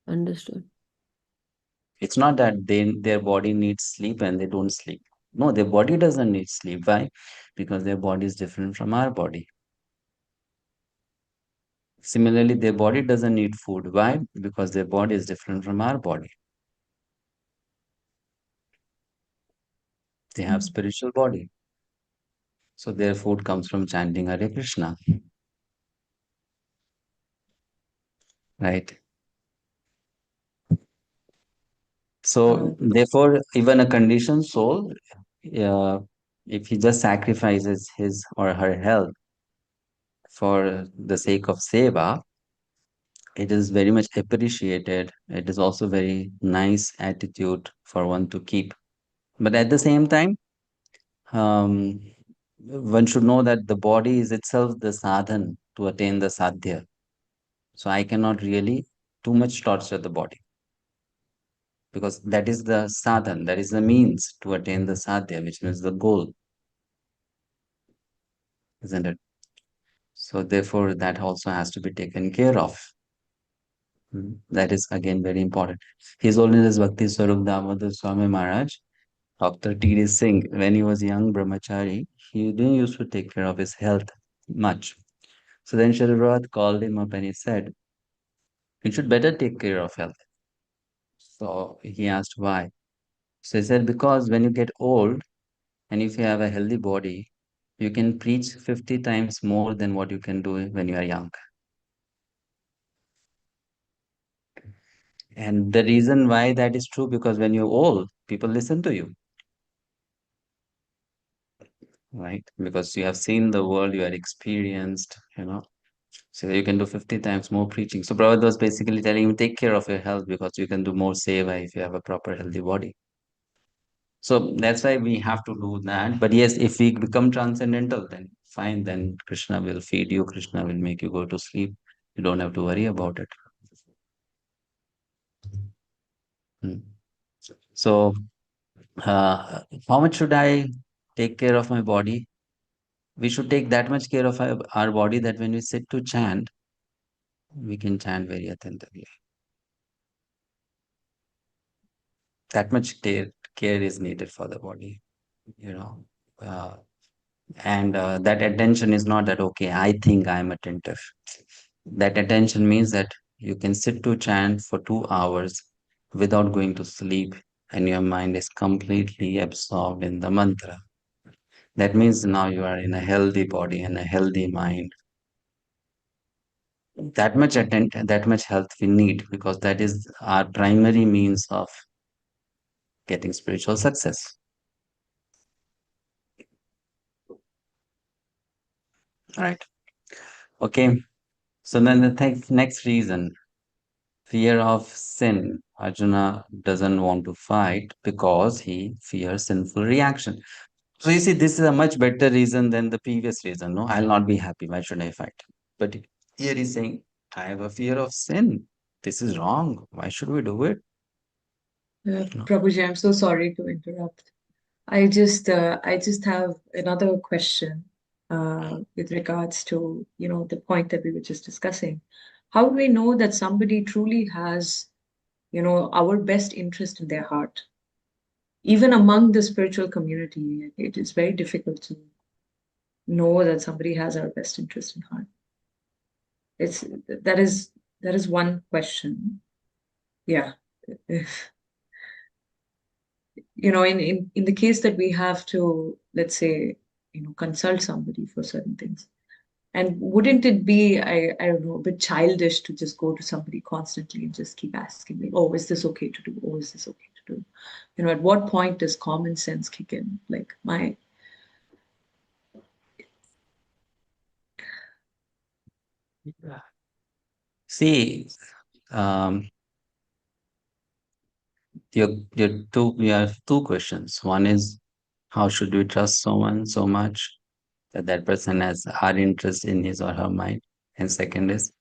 Speaker 12: Understood.
Speaker 1: It's not that their body needs sleep and they don't sleep. No, their body doesn't need sleep. Why? Because their body is different from our body. Similarly, their body doesn't need food. Why? Because their body is different from our body. They have spiritual body. So their food comes from chanting Hare Krishna. Right? So therefore, even a conditioned soul, uh, if he just sacrifices his or her health for the sake of seva, it is very much appreciated. It is also very nice attitude for one to keep. But at the same time, um, one should know that the body is itself the sadhan to attain the sadhya. So I cannot really too much torture the body because that is the sadhan, that is the means to attain the sadhya, which means the goal, isn't it? So therefore, that also has to be taken care of. That is again very important. His Holiness Bhakti Swarup Damodar Swami Maharaj, Dr. T.D. Singh, when he was young brahmachari, he didn't used to take care of his health much. So then Srila Prabhupada called him up and he said, you should better take care of health. So he asked why. So he said, because when you get old and if you have a healthy body, you can preach 50 times more than what you can do when you are young. And the reason why that is true, because when you're old, people listen to you, right? Because you have seen the world, you are experienced, so you can do 50 times more preaching. So Prabhupada was basically telling him, take care of your health because you can do more seva if you have a proper healthy body. So that's why we have to do that. But yes, if we become transcendental, then fine, then Krishna will feed you, Krishna will make you go to sleep. You don't have to worry about it. Hmm. So, how much should I take care of my body? We should take that much care of our body that when we sit to chant, we can chant very attentively. That much care is needed for the body, uh, and that attention is not that, okay, I think I'm attentive. That attention means that you can sit to chant for 2 hours without going to sleep, and your mind is completely absorbed in the mantra. That means now you are in a healthy body and a healthy mind. That much health we need because that is our primary means of getting spiritual success. Right. Okay. So then the next reason, fear of sin. Arjuna doesn't want to fight because he fears sinful reaction. So you see, this is a much better reason than the previous reason. No, I'll not be happy. Why should I fight? But here he's saying, I have a fear of sin. This is wrong. Why should we do it?
Speaker 7: Prabhuji, I'm so sorry to interrupt. I just have another question with regards to, the point that we were just discussing. How do we know that somebody truly has, our best interest in their heart? Even among the spiritual community, it is very difficult to know that somebody has our best interest in heart. It's that is one question. Yeah. In the case that we have to, let's say, consult somebody for certain things. And wouldn't it be, I don't know, a bit childish to just go to somebody constantly and just keep asking me, oh, is this okay to do? Oh, is this okay to do? At what point does common sense kick in? Like
Speaker 1: See, you have two questions. One is, how should we trust someone so much that that person has our interest in his or her mind? And second is,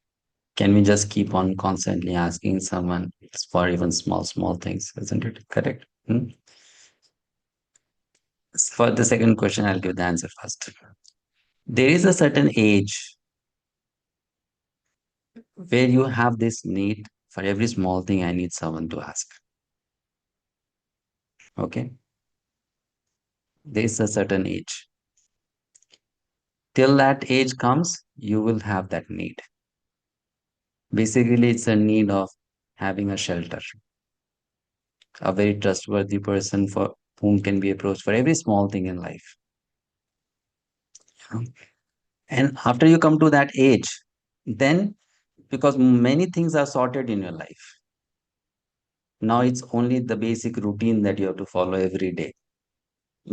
Speaker 1: can we just keep on constantly asking someone for even small things? Isn't it correct? For the second question, I'll give the answer first. There is a certain age where you have this need for every small thing. I need someone to ask. Okay, there is a certain age. Till that age comes, you will have that need. Basically, it's a need of having a shelter, a very trustworthy person for whom can be approached for every small thing in life. And after you come to that age, then because many things are sorted in your life, now it's only the basic routine that you have to follow every day.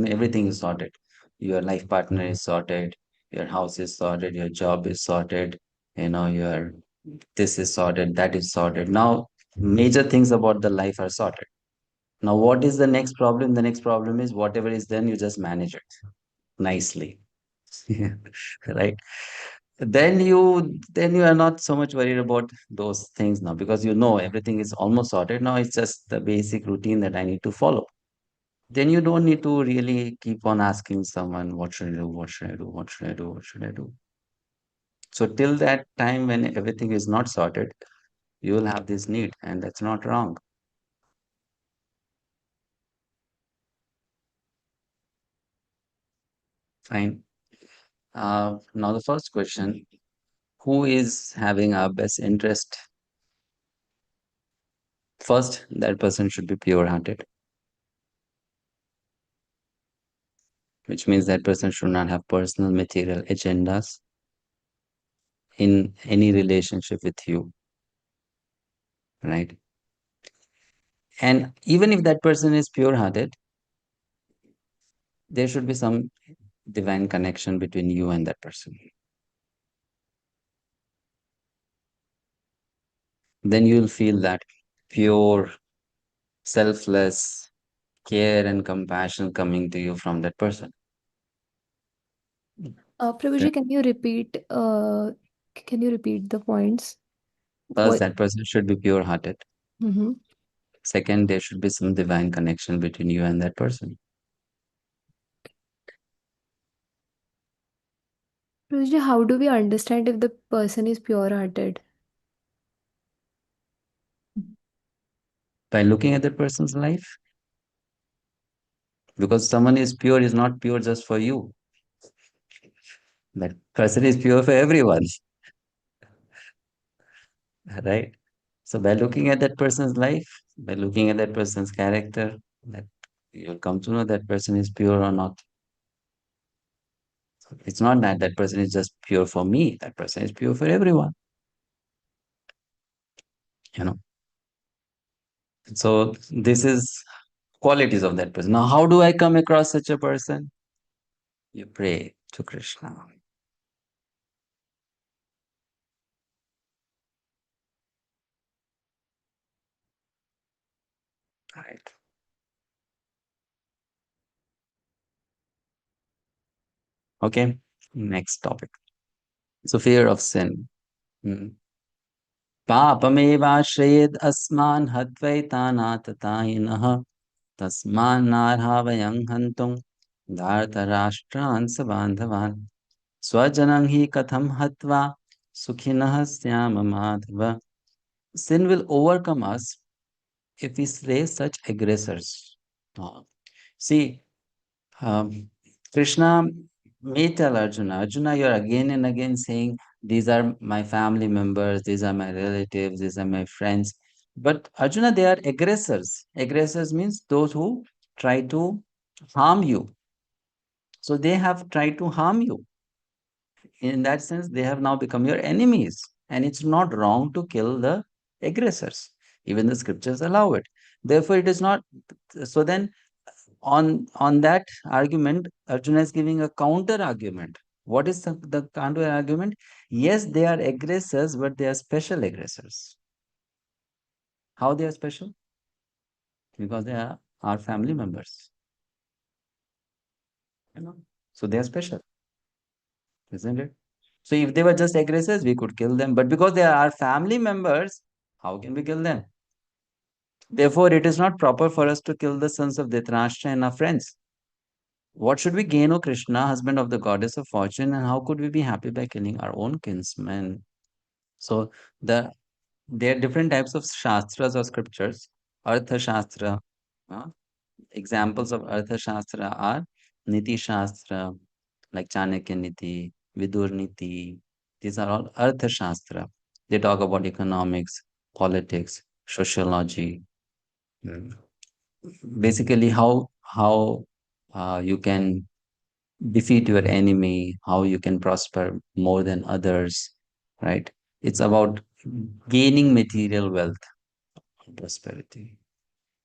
Speaker 1: Everything is sorted. Your life partner is sorted, your house is sorted, your job is sorted, your this is sorted, that is sorted. Now major things about the life are sorted. Now what is the next problem? The next problem is whatever is done, you just manage it nicely. Right? Then you are not so much worried about those things now, because everything is almost sorted. Now it's just the basic routine that I need to follow. Then you don't need to really keep on asking someone, what should I do? What should I do? What should I do? What should I do? So till that time when everything is not sorted, you will have this need, and that's not wrong. Fine. Now the first question, who is having our best interest? First, that person should be pure-hearted, which means that person should not have personal material agendas in any relationship with you, right? And even if that person is pure-hearted, there should be some divine connection between you and that person. Then you'll feel that pure, selfless care and compassion coming to you from that person.
Speaker 12: Prabhuji, can you repeat the points?
Speaker 1: First, that person should be pure-hearted.
Speaker 12: Mm-hmm.
Speaker 1: Second, there should be some divine connection between you and that person.
Speaker 12: Prabhuji, how do we understand if the person is pure-hearted?
Speaker 1: By looking at that person's life. Because someone is not pure just for you. That person is pure for everyone. Right? So by looking at that person's life, by looking at that person's character, that you'll come to know that person is pure or not. So it's not that that person is just pure for me. That person is pure for everyone. So this is qualities of that person. Now, how do I come across such a person? You pray to Krishna. Right. Okay. Next topic. So fear of sin. Papamevashrayed asman hatvaitanatatainah tasman narhavayang hantung dhartarashtran sabandhavan swajanang hi katham hatva sukhinah syama madhava. Sin will overcome us if we slay such aggressors. See, Krishna may tell Arjuna, you're again and again saying, these are my family members, these are my relatives, these are my friends. But Arjuna, they are aggressors. Aggressors means those who try to harm you. So they have tried to harm you. In that sense, they have now become your enemies. And it's not wrong to kill the aggressors. Even the scriptures allow it. Therefore, it is not. So then, on that argument, Arjuna is giving a counter argument. What is the counter argument? Yes, they are aggressors, but they are special aggressors. How they are special? Because they are our family members. So they are special, isn't it? So if they were just aggressors, we could kill them. But because they are our family members, how can we kill them? Therefore, it is not proper for us to kill the sons of Dhritarashtra and our friends. What should we gain, O Krishna, husband of the goddess of fortune, and how could we be happy by killing our own kinsmen? So there are different types of shastras or scriptures. Artha Shastra. Examples of Artha Shastra are Niti Shastra, like Chanakya Niti, Vidur Niti. These are all Artha Shastra. They talk about economics, politics, sociology. Basically, how you can defeat your enemy, how you can prosper more than others, right? It's about gaining material wealth and prosperity.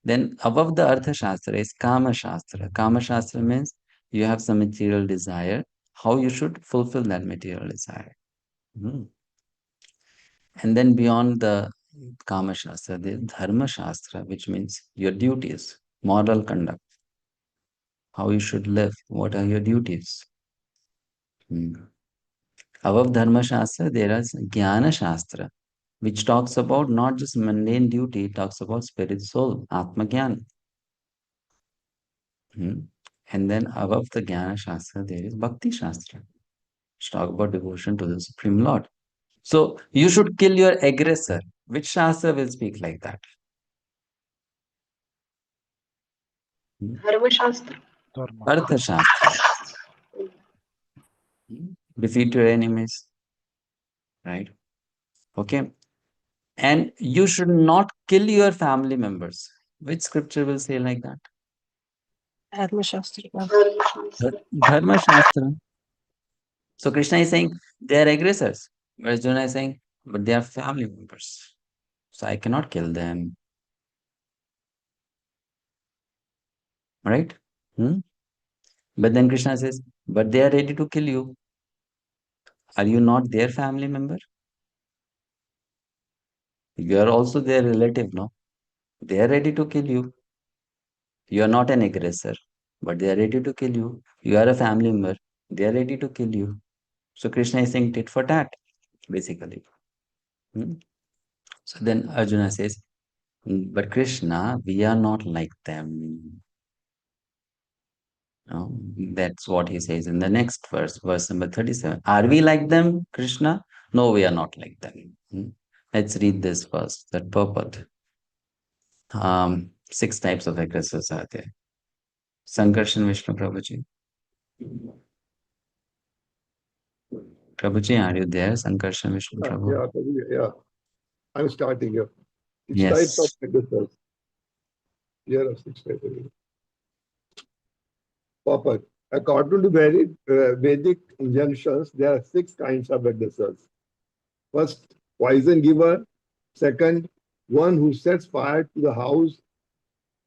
Speaker 1: Then above the Artha Shastra is Kama Shastra. Kama Shastra means you have some material desire, how you should fulfill that material desire. And then beyond the Kama Shastra, there is Dharma Shastra, which means your duties, moral conduct, how you should live, what are your duties. Above Dharma Shastra, there is Jnana Shastra, which talks about not just mundane duty, it talks about spirit soul, Atma Jnana. And then above the Jnana Shastra, there is Bhakti Shastra, which talks about devotion to the Supreme Lord. So you should kill your aggressor. Which Shastra will speak like that?
Speaker 3: Dharma Shastra.
Speaker 1: Artha Shastra. Defeat your enemies. Right? Okay. And you should not kill your family members. Which scripture will say like that?
Speaker 3: Dharma Shastra.
Speaker 1: Dharma Shastra. So Krishna is saying they are aggressors. Arjuna is saying, but they are family members. So I cannot kill them. Right? But then Krishna says, but they are ready to kill you. Are you not their family member? You are also their relative, no? They are ready to kill you. You are not an aggressor, but they are ready to kill you. You are a family member. They are ready to kill you. So Krishna is saying tit for tat, basically. So then Arjuna says, but Krishna, we are not like them. That's what he says in the next verse, verse number 37. Are we like them, Krishna? No, we are not like them. Let's read this first, that purport. 6 types of aggressors are there. Sankarshan Vishnu Prabhuji. Prabhuji, are you there? Sankarshan Vishnu Prabhu.
Speaker 11: Yeah, Prabhuji, yeah. I'm starting here. It's
Speaker 1: Yes.
Speaker 11: types of aggressors. Here are 6 types of aggressors. Papa, according to Vedic injunctions, there are 6 kinds of aggressors. First, poison giver. Second, one who sets fire to the house.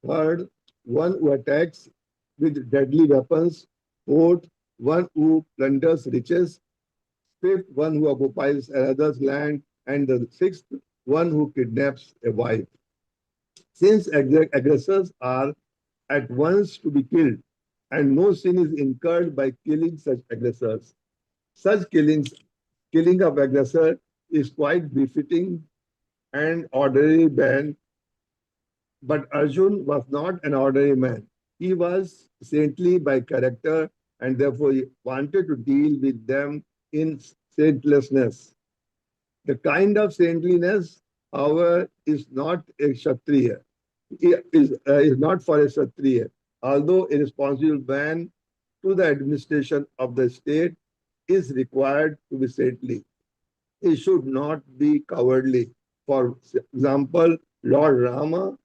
Speaker 11: Third, one who attacks with deadly weapons. Fourth, one who plunders riches. Fifth, one who occupies another's land. And the 6th, one who kidnaps a wife. Since aggressors are at once to be killed, and no sin is incurred by killing such aggressors, such killing of aggressor is quite befitting and ordinary ban. But Arjun was not an ordinary man. He was saintly by character, and therefore he wanted to deal with them in saintlessness. The kind of saintliness, however, is not a Kshatriya, is not for a Kshatriya. Although a responsible man to the administration of the state is required to be saintly, he should not be cowardly. For example, Lord Rama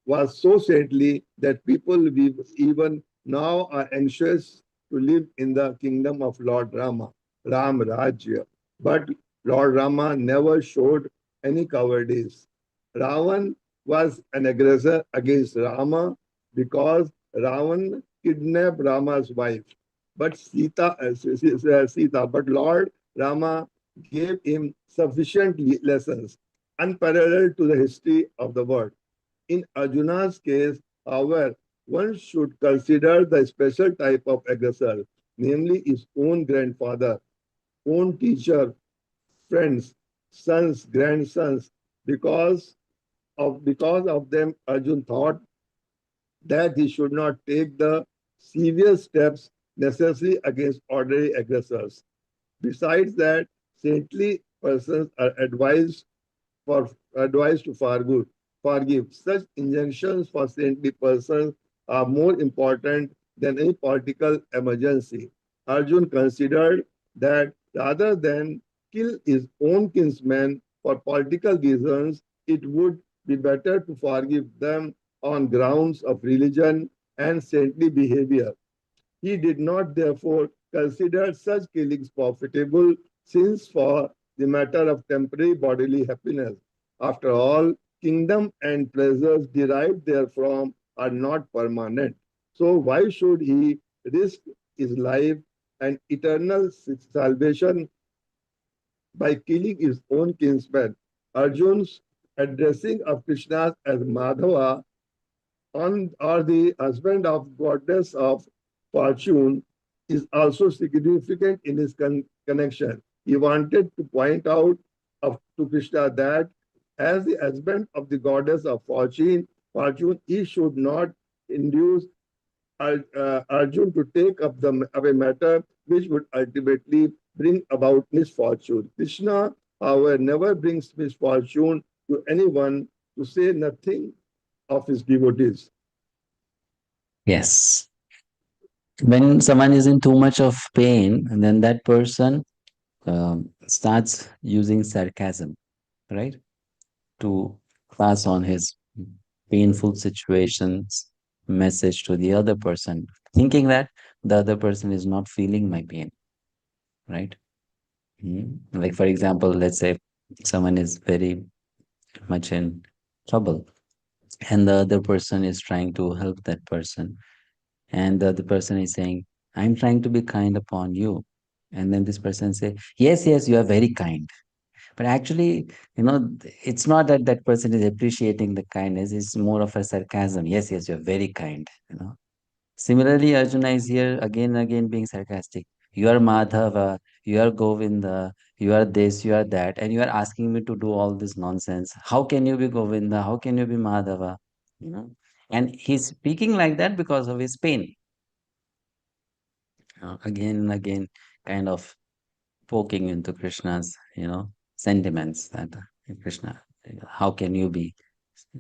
Speaker 11: was so saintly that people even now are anxious to live in the kingdom of Lord Rama, Ram Rajya. But Lord Rama never showed any cowardice. Ravan was an aggressor against Rama because Ravan kidnapped Rama's wife. But but Lord Rama gave him sufficient lessons, unparalleled to the history of the world. In Arjuna's case, however, one should consider the special type of aggressor, namely his own grandfather, own teacher, friends, sons, grandsons. Because of them, Arjun thought that he should not take the severe steps necessary against ordinary aggressors. Besides that, saintly persons are advised to forgive. Such injunctions for saintly persons are more important than any political emergency. Arjun considered that rather than kill his own kinsmen for political reasons, it would be better to forgive them on grounds of religion and saintly behavior. He did not therefore consider such killings profitable, since for the matter of temporary bodily happiness. After all, kingdom and pleasures derived therefrom are not permanent. So why should he risk his life and eternal salvation by killing his own kinsman? Arjun's addressing of Krishna as Madhava or the husband of goddess of fortune is also significant in his connection. He wanted to point out to Krishna that as the husband of the goddess of fortune, he should not induce Arjun to take up a matter which would ultimately bring about misfortune. Krishna, however, never brings misfortune to anyone, to say nothing of his devotees.
Speaker 1: Yes. When someone is in too much of pain, and then that person starts using sarcasm, right, to pass on his painful situations message to the other person, thinking that the other person is not feeling my pain, right? Like, for example, let's say someone is very much in trouble, and the other person is trying to help that person, and the other person is saying, I'm trying to be kind upon you. And then this person say, yes, yes, you are very kind. But actually, it's not that that person is appreciating the kindness. It's more of a sarcasm. Yes, yes, you're very kind. Similarly, Arjuna is here again and again being sarcastic. You are Madhava, you are Govinda, you are this, you are that, and you are asking me to do all this nonsense. How can you be Govinda? How can you be Madhava? You know, and he's speaking like that because of his pain. Again and again, kind of poking into Krishna's, sentiments that Krishna, how can you be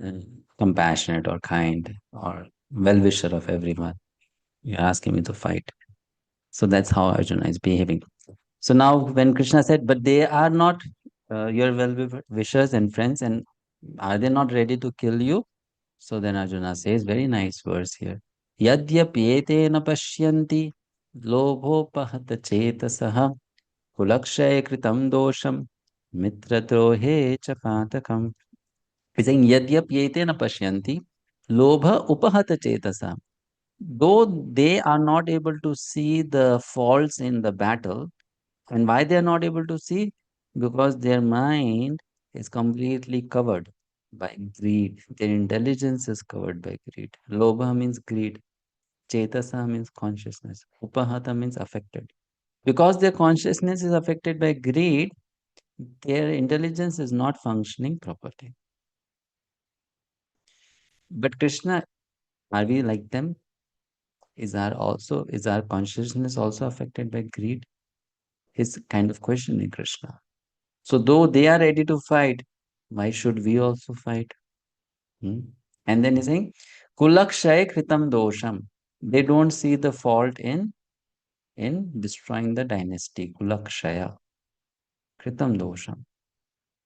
Speaker 1: uh, compassionate or kind or well-wisher of everyone? You're asking me to fight. So that's how Arjuna is behaving. So now when Krishna said, but they are not your well-wishers and friends, and are they not ready to kill you? So then Arjuna says, very nice verse here. Yadyapyete na pashyanti lobhopahata chetasaha kulakshay kritam dosham mitradrohe cha patakam. He's saying, yadyapyete na pashyanti lobha upahata chetasa. Though they are not able to see the faults in the battle, and why they are not able to see? Because their mind is completely covered by greed. Their intelligence is covered by greed. Lobha means greed. Chetasa means consciousness. Upahata means affected. Because their consciousness is affected by greed, their intelligence is not functioning properly. But Krishna, are we like them? Is our consciousness also affected by greed? Is kind of questioning Krishna. So though they are ready to fight, why should we also fight? And then he's saying, Kulakshay kritam dosham. They don't see the fault in destroying the dynasty. Kulakshaya kritam dosham.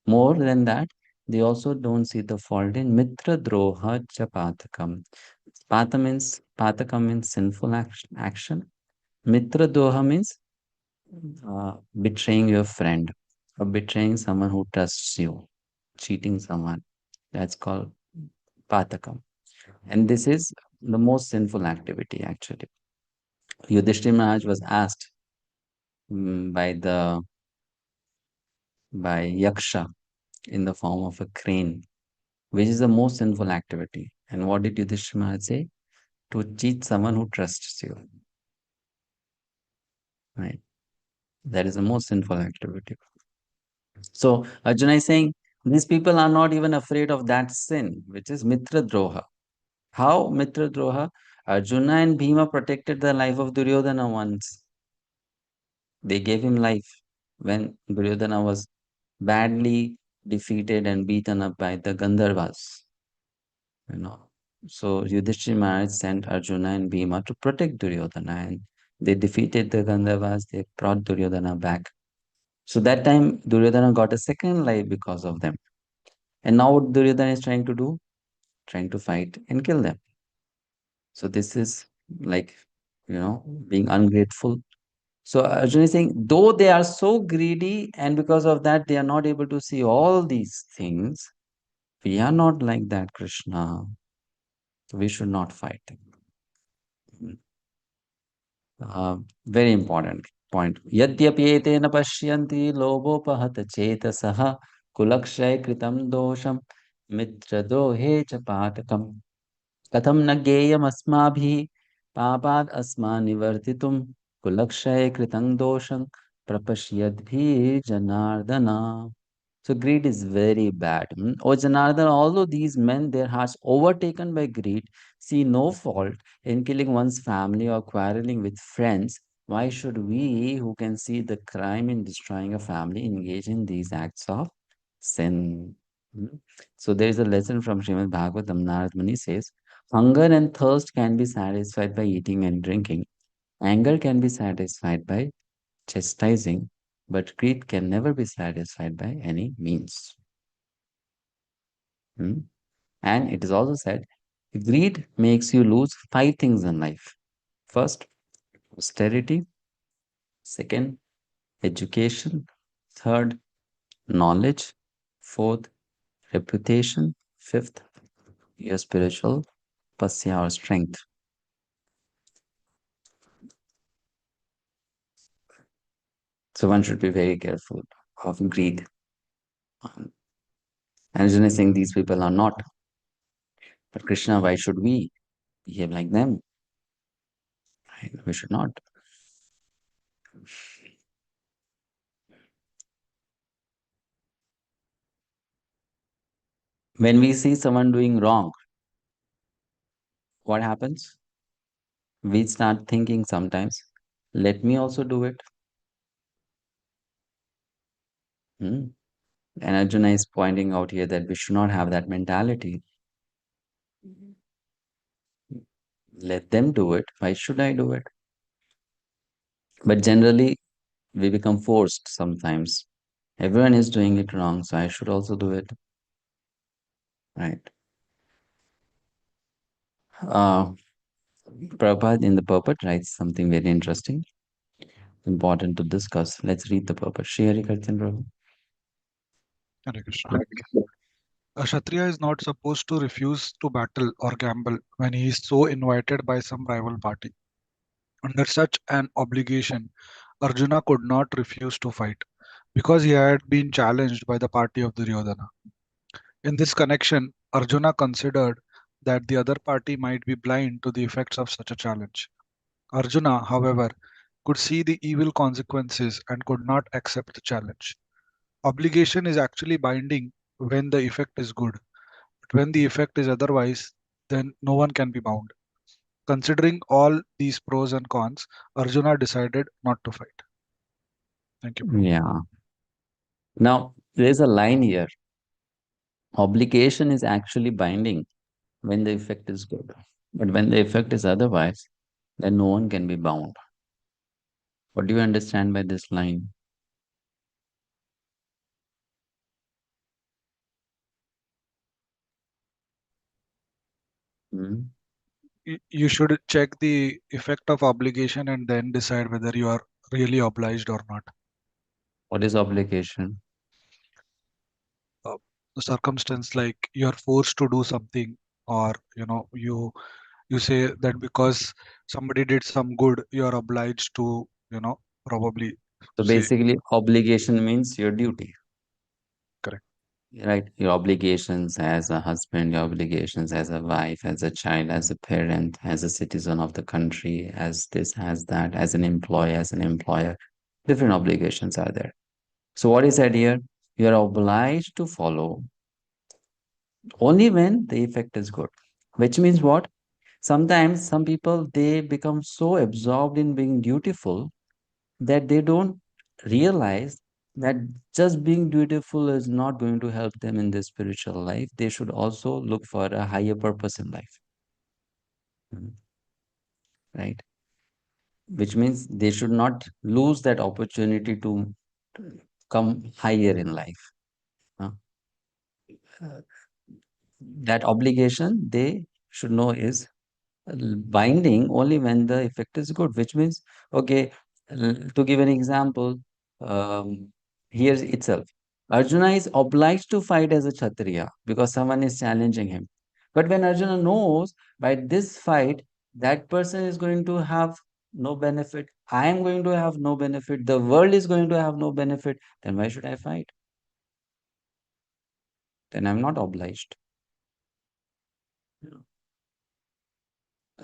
Speaker 1: More than that, they also don't see the fault in mitra droha cha patakam. Patakam means sinful action. Mitra droha means betraying your friend or betraying someone who trusts you, cheating someone. That's called patakam. And this is the most sinful activity, actually. Yudhishthira Maharaj was asked by Yaksha in the form of a crane, which is the most sinful activity. And what did Yudhishthira Maharaj say? To cheat someone who trusts you. Right? That is the most sinful activity. So Arjuna is saying, these people are not even afraid of that sin, which is Mitra Droha. How Mitra Droha? Arjuna and Bhima protected the life of Duryodhana once. They gave him life when Duryodhana was badly defeated and beaten up by the Gandharvas. So Yudhishthira Maharaj sent Arjuna and Bhima to protect Duryodhana, and they defeated the Gandharvas. They brought Duryodhana back. So that time Duryodhana got a second life because of them. And now what Duryodhana is trying to do? Trying to fight and kill them. So this is like, being ungrateful. So Arjuna is saying, though they are so greedy and because of that they are not able to see all these things, we are not like that, Krishna. We should not fight. Very important point. Yadyapyetena pashyanti lobopahata chetasah kulakshay kritam dosham mitradrohe cha patakam katham na geyam asmabhi papad asma nivartitum kulakshay kritam dosham prapashyadbhi janardana. So greed is very bad. O Janardana, although these men, their hearts overtaken by greed, see no fault in killing one's family or quarreling with friends, why should we, who can see the crime in destroying a family, engage in these acts of sin? So there is a lesson from Srimad Bhagavatam. Narad Muni says, hunger and thirst can be satisfied by eating and drinking. Anger can be satisfied by chastising, but greed can never be satisfied by any means. And it is also said, greed makes you lose 5 things in life. First, austerity. Second, education. Third, knowledge. Fourth, reputation. Fifth, your spiritual pasya or strength. So one should be very careful of greed. And Arjuna is saying these people are not. But Krishna, why should we behave like them? We should not. When we see someone doing wrong, what happens? We start thinking sometimes, let me also do it. And Arjuna is pointing out here that we should not have that mentality. Let them do it. Why should I do it? But generally, we become forced sometimes. Everyone is doing it wrong, so I should also do it. Right. Prabhupada in the purport writes something very interesting, important to discuss. Let's read the purport. Shri Hari Kirtan, Prabhu.
Speaker 5: Hare Krishna. A Kshatriya is not supposed to refuse to battle or gamble when he is so invited by some rival party. Under such an obligation, Arjuna could not refuse to fight because he had been challenged by the party of Duryodhana. In this connection, Arjuna considered that the other party might be blind to the effects of such a challenge. Arjuna, however, could see the evil consequences and could not accept the challenge. Obligation is actually binding when the effect is good, but when the effect is otherwise, then no one can be bound. Considering all these pros and cons, Arjuna decided not to fight. Thank you.
Speaker 1: Yeah. Now, there is a line here. Obligation is actually binding when the effect is good. But when the effect is otherwise, then no one can be bound. What do you understand by this line?
Speaker 5: You should check the effect of obligation and then decide whether you are really obliged or not.
Speaker 1: What is obligation?
Speaker 5: The circumstance like you're forced to do something, or you say that because somebody did some good, you're obliged to probably
Speaker 1: So
Speaker 5: say.
Speaker 1: basically, obligation means your duty.
Speaker 5: Correct.
Speaker 1: Right? Your obligations as a husband, your obligations as a wife, as a child, as a parent, as a citizen of the country, as this, as that, as an employee, as an employer. Different obligations are there. So what is said here? You are obliged to follow only when the effect is good. Which means what? Sometimes some people, they become so absorbed in being dutiful that they don't realize that just being dutiful is not going to help them in their spiritual life. They should also look for a higher purpose in life. Right? Which means they should not lose that opportunity to come higher in life. Uh, That obligation they should know is binding only when the effect is good, which means, okay, to give an example, here itself, Arjuna is obliged to fight as a Kshatriya because someone is challenging him. But when Arjuna knows by this fight, that person is going to have no benefit, I am going to have no benefit, the world is going to have no benefit, then why should I fight? Then I'm not obliged.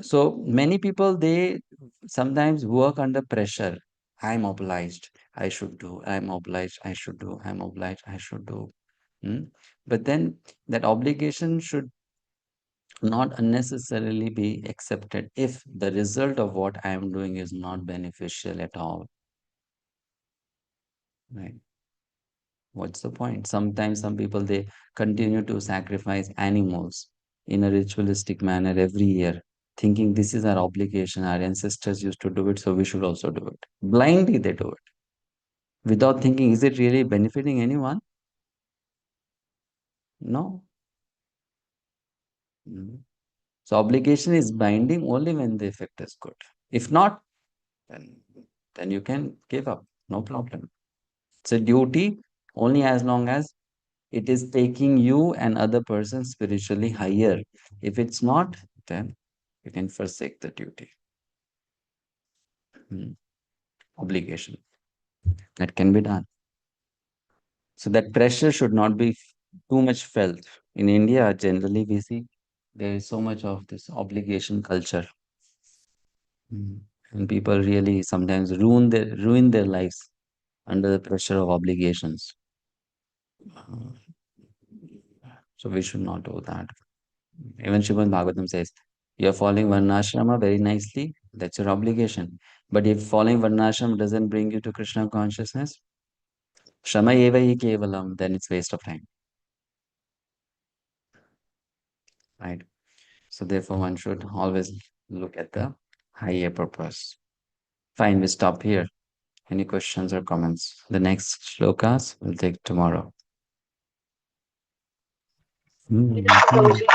Speaker 1: So many people, they sometimes work under pressure. I'm obliged, I should do. I'm obliged, I should do. I'm obliged, I should do. Hmm? But then that obligation should not unnecessarily be accepted if the result of what I am doing is not beneficial at all. Right? What's the point? Sometimes some people, they continue to sacrifice animals in a ritualistic manner every year, thinking this is our obligation. Our ancestors used to do it, so we should also do it. Blindly, they do it without thinking, is it really benefiting anyone? No. Mhm. So, obligation is binding only when the effect is good. If not, then, then you can give up. No problem. It's a duty only as long as it is taking you and other person spiritually higher. If it's not, then you can forsake the duty. Obligation. That can be done. So that pressure should not be too much felt. In India, generally we see there is so much of this obligation culture. And people really sometimes ruin their lives under the pressure of obligations. So we should not do that. Even Srimad Bhagavatam says, you're following Varnashrama very nicely, that's your obligation. But if following Varnashrama doesn't bring you to Krishna consciousness, Shama eva hi kevalam, then it's waste of time. Right? So therefore one should always look at the higher purpose. Fine, we stop here. Any questions or comments? The next shlokas we'll take tomorrow.
Speaker 4: Prabhuji.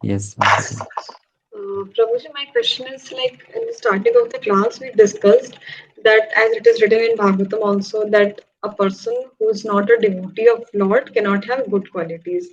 Speaker 1: Yes.
Speaker 4: Prabhuji, my question is like in the starting of the class, we discussed that as it is written in Bhagavatam also that a person who is not a devotee of Lord cannot have good qualities.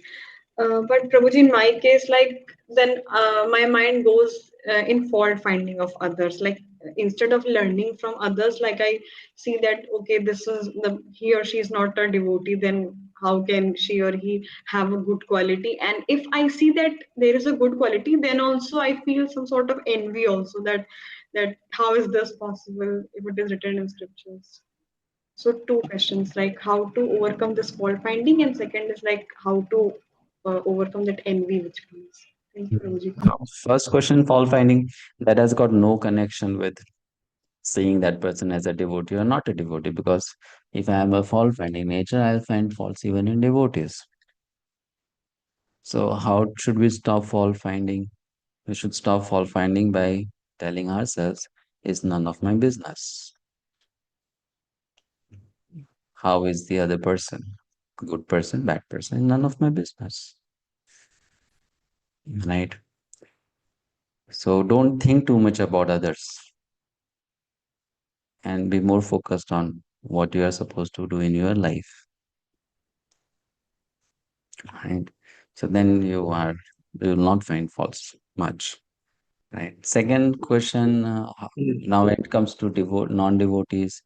Speaker 4: But Prabhuji, in my case, like then my mind goes in fault finding of others. Like instead of learning from others, like I see that okay, this is he or she is not a devotee. Then how can she or he have a good quality? And if I see that there is a good quality, then also I feel some sort of envy also that how is this possible if it is written in scriptures. So two questions, like how to overcome this fault finding, and second is like how to overcome that envy which comes. Thank you, Prabhuji.
Speaker 1: First question, fault finding, that has got no connection with seeing that person as a devotee or not a devotee, because if I am a fault finding nature, I'll find faults even in devotees. So how should we stop fault finding? We should stop fault finding by telling ourselves, it's none of my business. How is the other person? Good person, bad person, none of my business. Right? So don't think too much about others and be more focused on what you are supposed to do in your life. Right? So then you will not find faults much. Right. Second question, now when it comes to non-devotees,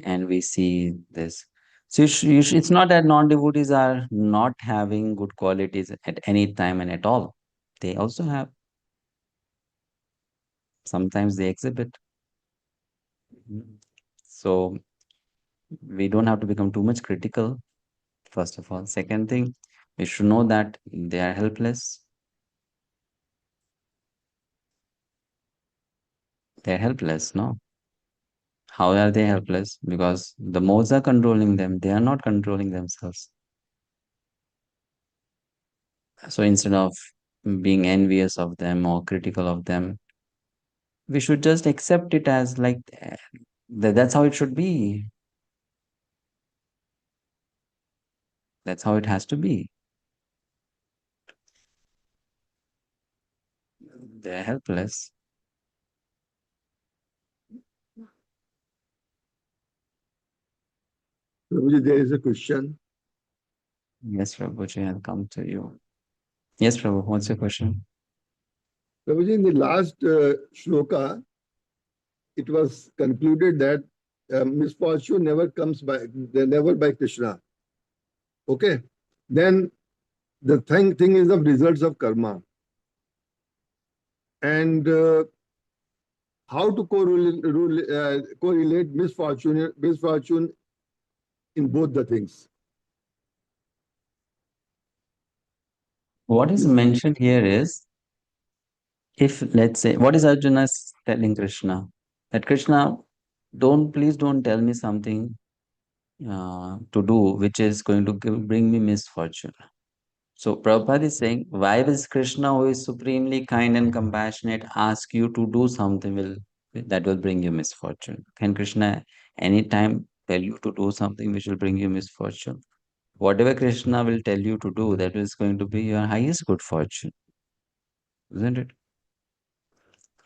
Speaker 1: and we see this. So it's not that non-devotees are not having good qualities at any time and at all. They also have. Sometimes they exhibit. So we don't have to become too much critical, first of all. Second thing, we should know that they are helpless. They're helpless, no? How are they helpless? Because the modes are controlling them. They are not controlling themselves. So instead of being envious of them or critical of them, we should just accept it as like that's how it should be. That's how it has to be. They're helpless.
Speaker 11: Prabhuji, there is a question.
Speaker 1: Yes, Prabhuji, I'll come to you. Yes, Prabhu, what's your question?
Speaker 11: Prabhuji, in the last shloka, it was concluded that misfortune never comes by, never by Krishna. Okay. Then the thing is the results of karma. And how to correlate misfortune in both the things.
Speaker 1: What is mentioned here is, if let's say, what is Arjuna telling Krishna? That Krishna, please don't tell me something to do which is going to bring me misfortune. So Prabhupada is saying, why will Krishna, who is supremely kind and compassionate, ask you to do something that will bring you misfortune? Can Krishna anytime tell you to do something which will bring you misfortune? Whatever Krishna will tell you to do, that is going to be your highest good fortune. Isn't it?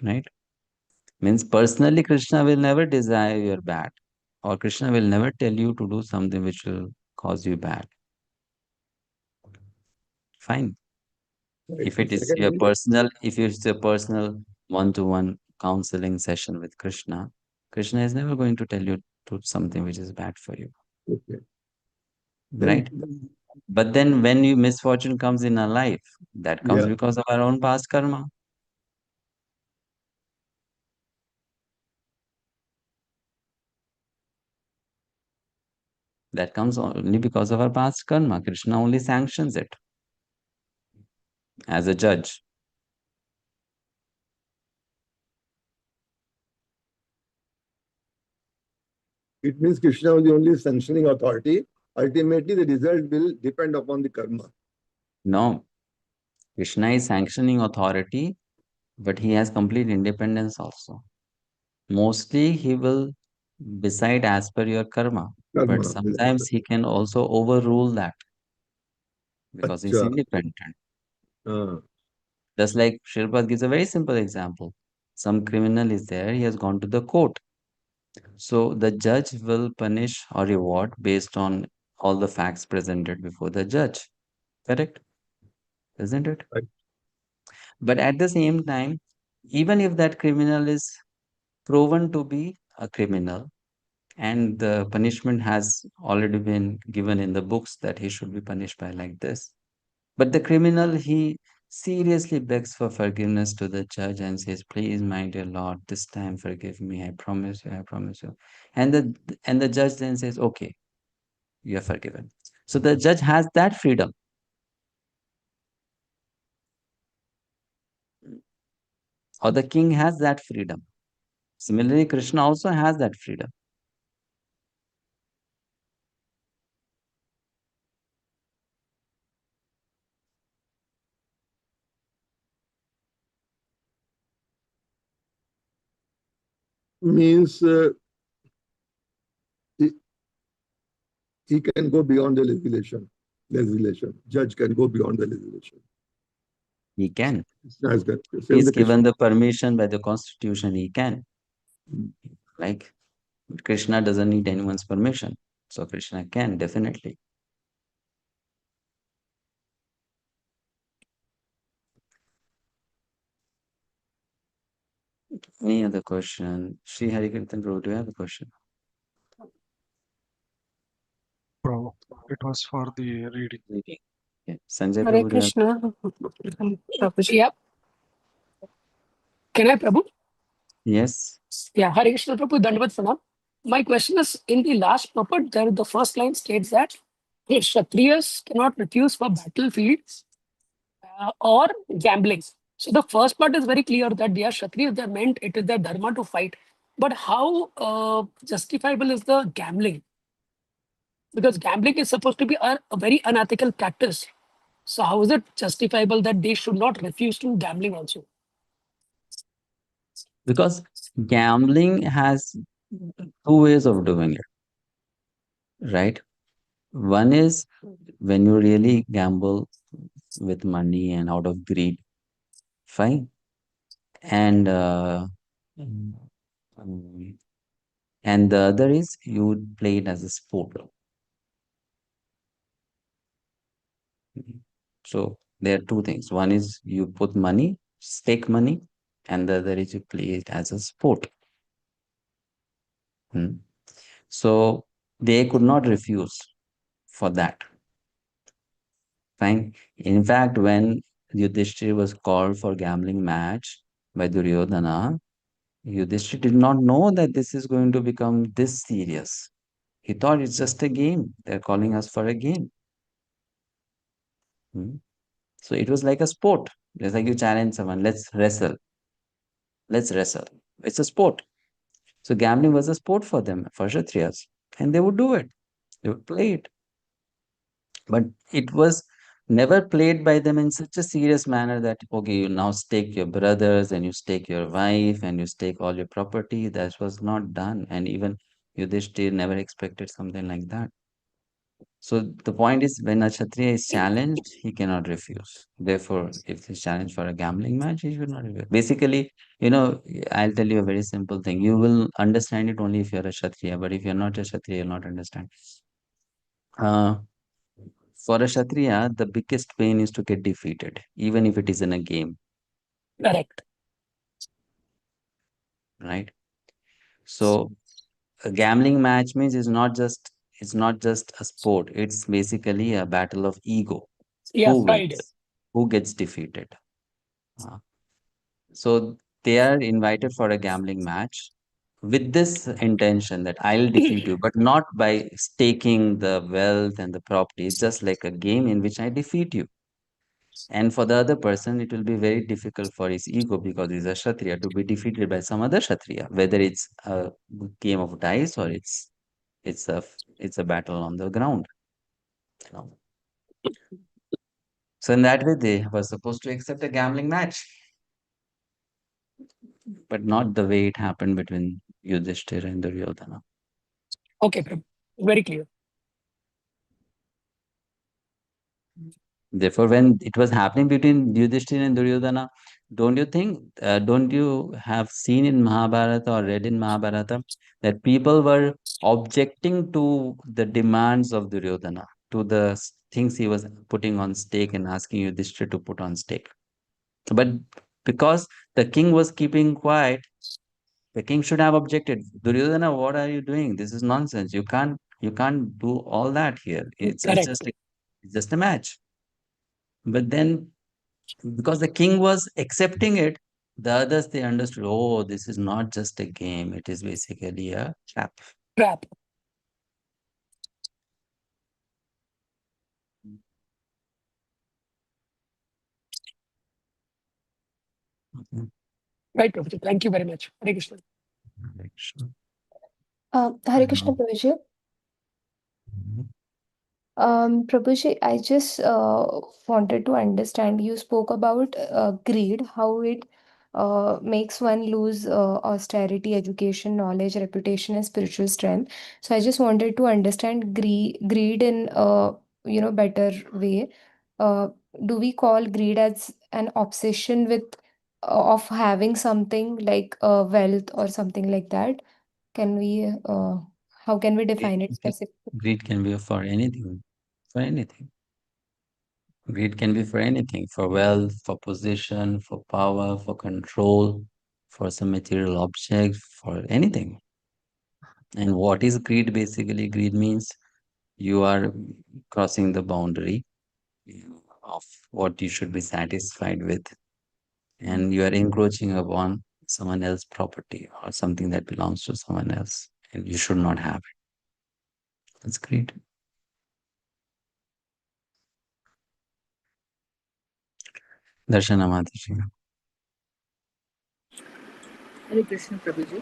Speaker 1: Right? Means personally, Krishna will never desire your bad, or Krishna will never tell you to do something which will cause you bad. Fine. If it is your personal, if it's a personal one-to-one counseling session with Krishna, Krishna is never going to tell you to something which is bad for you.
Speaker 11: Okay.
Speaker 1: Right? But then when you misfortune comes in our life, that comes because of our own past karma. That comes only because of our past karma. Krishna only sanctions it as a judge.
Speaker 11: It means Krishna is the only sanctioning authority. Ultimately, the result will depend upon the karma.
Speaker 1: No. Krishna is sanctioning authority, but he has complete independence also. Mostly he will decide as per your karma, but sometimes he can also overrule that because he's independent. Just like Srila gives a very simple example. Some criminal is there, he has gone to the court. So the judge will punish or reward based on all the facts presented before the judge. Correct? Isn't it?
Speaker 11: Right.
Speaker 1: But at the same time, even if that criminal is proven to be a criminal, and the punishment has already been given in the books that he should be punished by like this. But the criminal, he seriously begs for forgiveness to the judge and says, please, my dear Lord, this time forgive me. I promise you, I promise you. And the judge then says, okay, you are forgiven. So the judge has that freedom. Or the king has that freedom. Similarly, Krishna also has that freedom.
Speaker 11: Means he can go beyond the legislation. Judge can go beyond the legislation.
Speaker 1: He can.
Speaker 11: He
Speaker 1: is given the permission by the constitution, he can. Like Krishna doesn't need anyone's permission. So Krishna can definitely. Any other question? Sri Harikirtan Prabhu, do you have a question?
Speaker 5: Bro, it was for the reading.
Speaker 1: Yeah. Sanjay
Speaker 13: Hare
Speaker 1: Prabhu,
Speaker 13: Krishna. Prabhuji, yeah. Can I, Prabhu?
Speaker 1: Yes.
Speaker 13: Yeah, Hare Krishna, Prabhu, Dandavat Pranam. My question is, in the last purport, there the first line states that Kshatriyas cannot refuse for battlefields or gambling. So the first part is very clear that they are Kshatriyas, they are meant, it is their dharma to fight. But how justifiable is the gambling? Because gambling is supposed to be a very unethical practice. So how is it justifiable that they should not refuse to gambling also?
Speaker 1: Because gambling has two ways of doing it, right? One is when you really gamble with money and out of greed, fine. And and the other is you play it as a sport. So there are two things. One is you put money, stake money, and the other is you play it as a sport. So they could not refuse for that. Fine. In fact, when Yudhishthira was called for gambling match by Duryodhana, Yudhishthira did not know that this is going to become this serious. He thought it's just a game. They're calling us for a game. So it was like a sport. It's like you challenge someone, let's wrestle. Let's wrestle. It's a sport. So gambling was a sport for them, for Kshatriyas. And they would do it. They would play it. But it was never played by them in such a serious manner that, okay, you now stake your brothers and you stake your wife and you stake all your property. That was not done. And even Yudhishthir never expected something like that. So the point is, when a Kshatriya is challenged, he cannot refuse. Therefore, if he's challenged for a gambling match, he should not refuse. Basically, I'll tell you a very simple thing. You will understand it only if you're a Kshatriya, but if you're not a Kshatriya, you'll not understand. For a Kshatriya, the biggest pain is to get defeated, even if it is in a game.
Speaker 13: Correct.
Speaker 1: Right? So a gambling match means it's not just a sport. It's basically a battle of ego.
Speaker 13: Yeah,
Speaker 1: Who
Speaker 13: pride.
Speaker 1: wins? Who gets defeated? So they are invited for a gambling match with this intention that I'll defeat you, but not by staking the wealth and the property. It's just like a game in which I defeat you. And for the other person, it will be very difficult for his ego because he's a Kshatriya to be defeated by some other Kshatriya, whether it's a game of dice or it's a battle on the ground. So in that way, they were supposed to accept a gambling match, but not the way it happened between Yudhishthira and Duryodhana.
Speaker 13: Okay, Prabhu. Very clear.
Speaker 1: Therefore, when it was happening between Yudhishthira and Duryodhana, don't you have seen in Mahabharata or read in Mahabharata that people were objecting to the demands of Duryodhana, to the things he was putting on stake and asking Yudhishthira to put on stake. But because the king was keeping quiet, the king should have objected. Duryodhana, what are you doing? This is nonsense. You can't do all that here. It's just a match. But then, because the king was accepting it, the others, they understood, oh, this is not just a game. It is basically a trap.
Speaker 13: Trap. Right, Prabhuji. Thank you very much. Hare Krishna.
Speaker 14: Hare Krishna, Prabhuji. Prabhuji, I just wanted to understand. You spoke about greed, how it makes one lose austerity, education, knowledge, reputation, and spiritual strength. So I just wanted to understand greed in better way. Uh, do we call greed as an obsession with of having something like wealth or something like that? Can we how can we define it specifically?
Speaker 1: Greed can be for anything. For anything. Greed can be for anything, for wealth, for position, for power, for control, for some material object, for anything. And what is greed? Basically, greed means you are crossing the boundary of what you should be satisfied with, and you are encroaching upon someone else's property or something that belongs to someone else, and you should not have it. That's greed. Darshana Mataji.
Speaker 2: Hare Krishna, Prabhuji.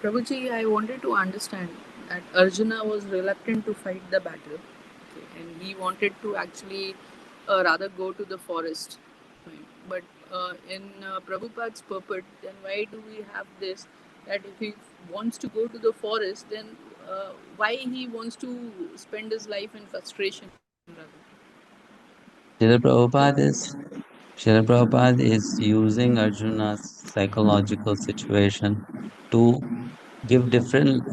Speaker 2: Prabhuji, I wanted to understand that Arjuna was reluctant to fight the battle, okay, and he wanted to actually rather go to the forest. Fine. But in Prabhupada's purport, then why do we have this? That if he wants to go to the forest, then why he wants to spend his life in frustration? Rather?
Speaker 1: Srila Prabhupada is using Arjuna's psychological situation to give different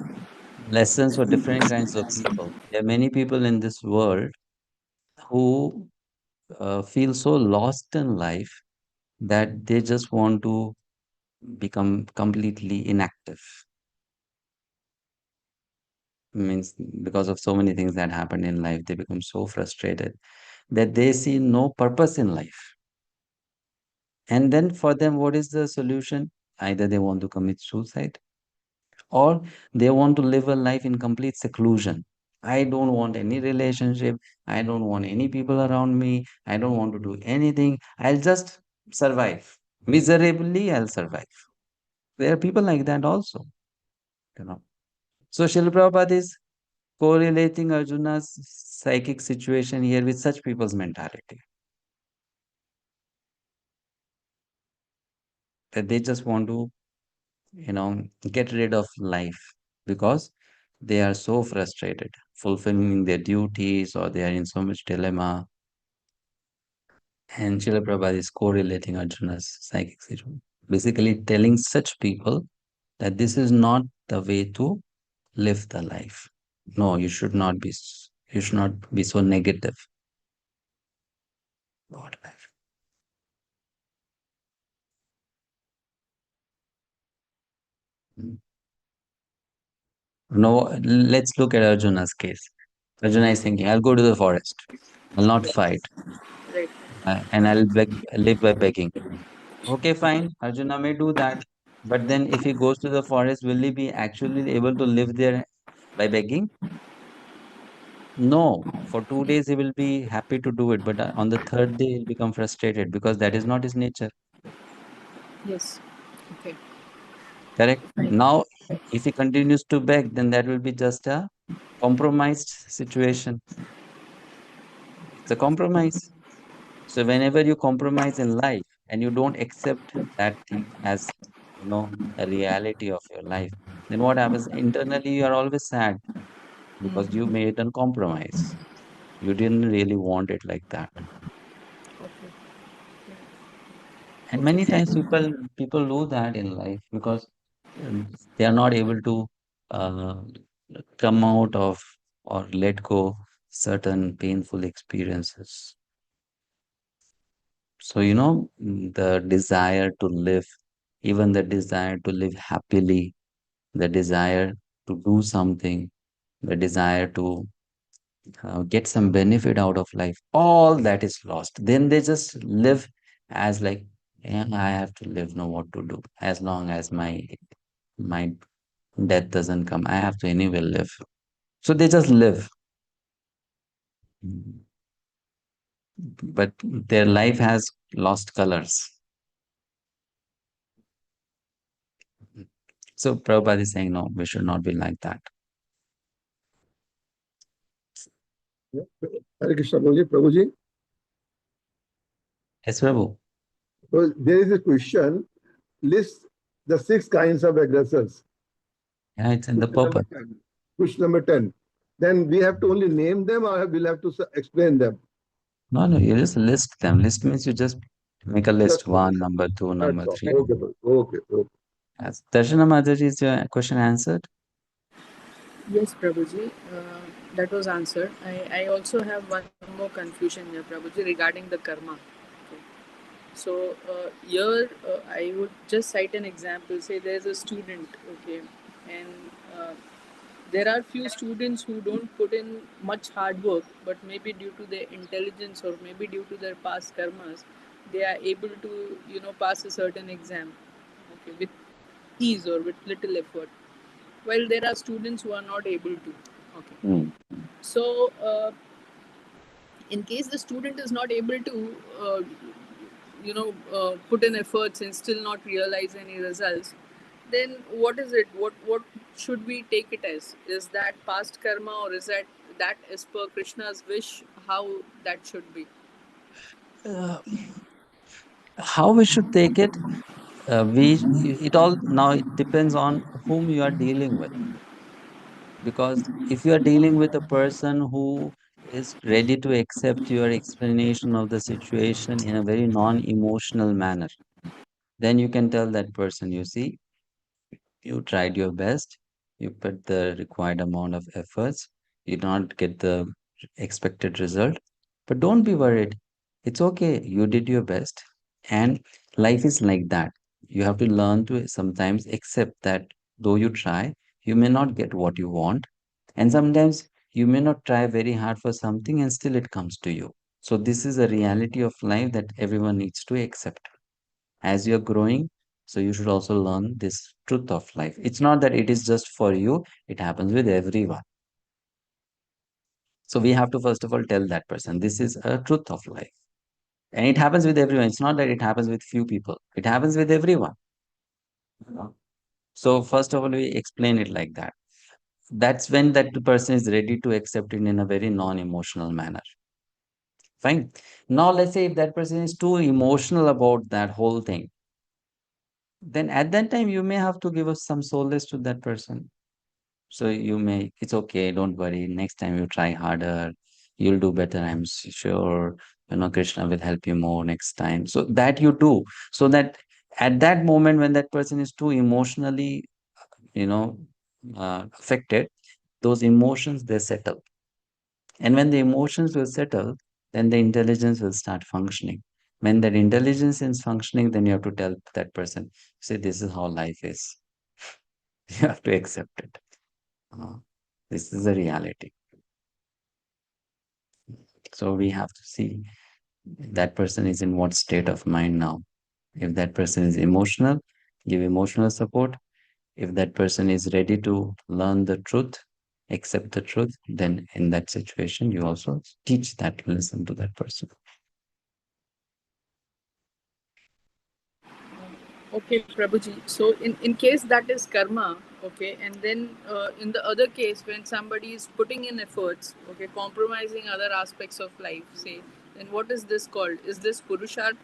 Speaker 1: lessons for different kinds of people. There are many people in this world who feel so lost in life that they just want to become completely inactive. Means because of so many things that happen in life, they become so frustrated that they see no purpose in life. And then for them, what is the solution? Either they want to commit suicide or they want to live a life in complete seclusion. I don't want any relationship. I don't want any people around me. I don't want to do anything. I'll just survive. Miserably, I'll survive. There are people like that also, you know. So Srila Prabhupada is correlating Arjuna's psychic situation here with such people's mentality. That they just want to, get rid of life because they are so frustrated fulfilling their duties or they are in so much dilemma. And Srila Prabhupada is correlating Arjuna's psychic situation, basically telling such people that this is not the way to live the life. No, you should not be. You should not be so negative about life. No, let's look at Arjuna's case. Arjuna is thinking, I'll go to the forest. I'll not fight.
Speaker 2: Right.
Speaker 1: And I'll live by begging. Okay, fine. Arjuna may do that. But then if he goes to the forest, will he be actually able to live there by begging? No. For 2 days, he will be happy to do it. But on the third day, he'll become frustrated because that is not his nature.
Speaker 2: Yes. Okay.
Speaker 1: Correct? Now, if he continues to beg, then that will be just a compromised situation. It's a compromise. So whenever you compromise in life and you don't accept that thing as, a reality of your life, then what happens? Internally, you are always sad because you made a compromise. You didn't really want it like that.
Speaker 2: Okay.
Speaker 1: And
Speaker 2: Okay.
Speaker 1: many times people do that in life because they are not able to uh, come out of or let go certain painful experiences. So, the desire to live, even the desire to live happily, the desire to do something, the desire to get some benefit out of life, all that is lost. Then they just live as like, yeah, I have to live, know what to do. As long as my death doesn't come, I have to anyway live. So they just live. But their life has lost colors. So Prabhupada is saying, no, we should not be like that.
Speaker 11: Hare Krishna, Prabhuji.
Speaker 1: Yes, Prabhu.
Speaker 11: So there is a question, list the 6 kinds of aggressors.
Speaker 1: Yeah, it's in the purport.
Speaker 11: Question number 10. Then we have to only name them or we'll have to explain them?
Speaker 1: No, you just list them. List means you just make a list. 1, number 2, number 3.
Speaker 11: Okay.
Speaker 1: Yes. Darshana Mataji, is your question answered?
Speaker 2: Yes, Prabhuji, that was answered. I also have one more confusion here, Prabhuji, regarding the karma. Okay. So here I would just cite an example. Say there's a student, okay, and there are few students who don't put in much hard work, but maybe due to their intelligence or maybe due to their past karmas, they are able to pass a certain exam, okay, with ease or with little effort. While there are students who are not able to. Okay. So in case the student is not able to put in efforts and still not realize any results, then what is it? What should we take it as? Is that past karma, or is that as per Krishna's wish? How that should be?
Speaker 1: Uh, how we should take it? It all now it depends on whom you are dealing with. Because if you are dealing with a person who is ready to accept your explanation of the situation in a very non-emotional manner, then you can tell that person, you see, you tried your best, you put the required amount of efforts, you did not get the expected result, but don't be worried. It's okay, you did your best. And life is like that. You have to learn to sometimes accept that though you try, you may not get what you want. And sometimes you may not try very hard for something and still it comes to you. So, this is a reality of life that everyone needs to accept. As you're growing, so you should also learn this truth of life. It's not that it is just for you, it happens with everyone. So, we have to first of all tell that person this is a truth of life. And it happens with everyone. It's not that it happens with few people, it happens with everyone. So, first of all, we explain it like that. That's when that person is ready to accept it in a very non-emotional manner. Fine. Now, let's say if that person is too emotional about that whole thing, then at that time you may have to give us some solace to that person. So you may, it's okay, don't worry. Next time you try harder, you'll do better. I'm sure, Krishna will help you more next time. So that you do, so that at that moment when that person is too emotionally, you know, affected, those emotions they settle. And when the emotions will settle, then the intelligence will start functioning. When that intelligence is functioning, then you have to tell that person, see, this is how life is. You have to accept it. This is a reality. So we have to see that person is in what state of mind now. If that person is emotional, give emotional support. If that person is ready to learn the truth, accept the truth, then in that situation, you also teach that lesson to that person.
Speaker 2: Okay, Prabhuji. So in case that is karma, okay, and then in the other case, when somebody is putting in efforts, okay, compromising other aspects of life, say, then what is this called? Is this purusharth?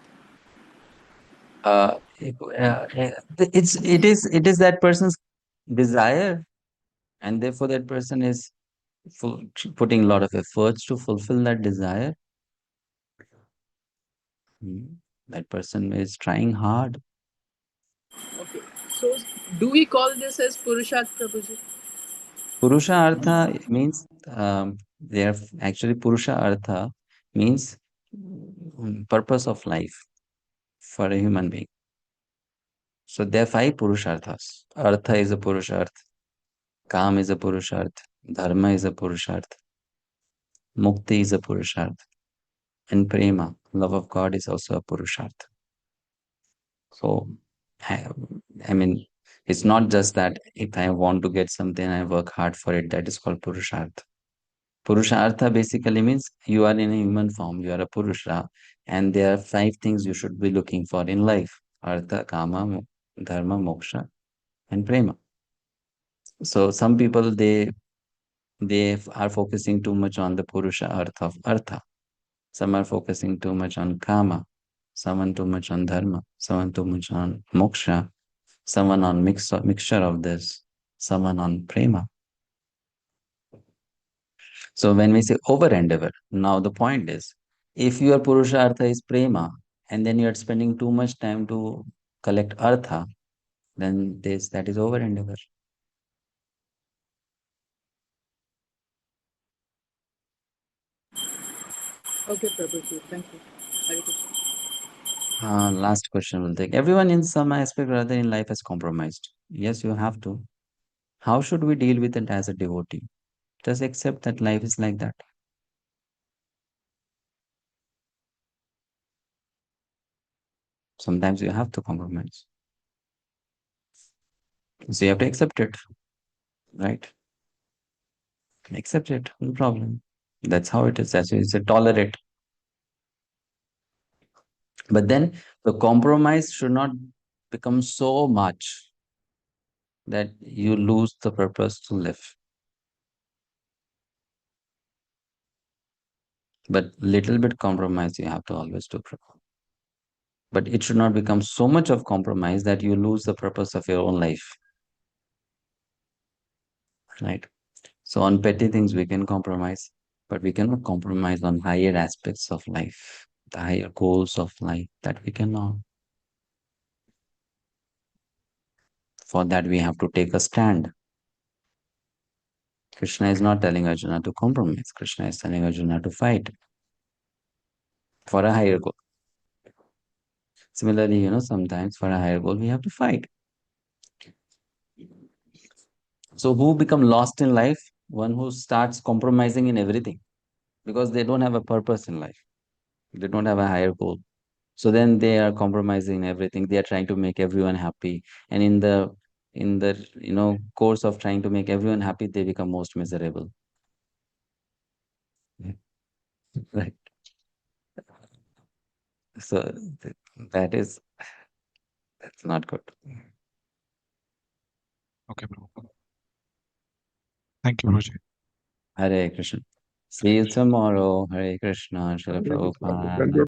Speaker 1: It is that person's desire, and therefore that person is putting a lot of efforts to fulfill that desire. That person is trying hard.
Speaker 2: Okay. So do we call this as purusharth, Prabhuji?
Speaker 1: Purusha Artha means they are actually Purusha Artha means purpose of life for a human being. So there are 5 Purusharthas. Artha is a Purusharth, Kam is a Purusharth, Dharma is a Purusharth, Mukti is a Purusharth, and Prema, love of God, is also a Purusharth. So, I, I mean, it's not just that if I want to get something, I work hard for it. That is called Purusharth. Purushartha basically means you are in a human form, you are a Purusha, and there are 5 things you should be looking for in life: Artha, Kama, Dharma, Moksha, and Prema. So some people they are focusing too much on the Purusha Artha of Artha. Some are focusing too much on Kama, someone too much on Dharma, someone too much on Moksha, someone on mixture of this, someone on Prema. So when we say over endeavor, now the point is, if your Purusha Artha is Prema, and then you are spending too much time to collect Artha, then that is over endeavor.
Speaker 2: Okay, Prabhuji. Thank you. Hare Krishna.
Speaker 1: Last question we'll take. Everyone in some aspect or other in life has compromised. Yes, you have to. How should we deal with it as a devotee? Just accept that life is like that. Sometimes you have to compromise. So you have to accept it, right? Accept it, no problem. That's how it is. That's why it's a tolerate. But then the compromise should not become so much that you lose the purpose to live. But little bit compromise you have to always do. But it should not become so much of compromise that you lose the purpose of your own life. Right? So on petty things we can compromise, but we cannot compromise on higher aspects of life, the higher goals of life, that we cannot. For that we have to take a stand. Krishna is not telling Arjuna to compromise. Krishna is telling Arjuna to fight for a higher goal. Similarly, sometimes for a higher goal, we have to fight. So who become lost in life? One who starts compromising in everything because they don't have a purpose in life. They don't have a higher goal. So then they are compromising everything. They are trying to make everyone happy. And in the course of trying to make everyone happy, they become most miserable. Right. So that's not good.
Speaker 5: Okay, Prabhupada. Thank you, Guruji.
Speaker 1: Hare Krishna. See you tomorrow. Hare Krishna. Srila Prabhupada.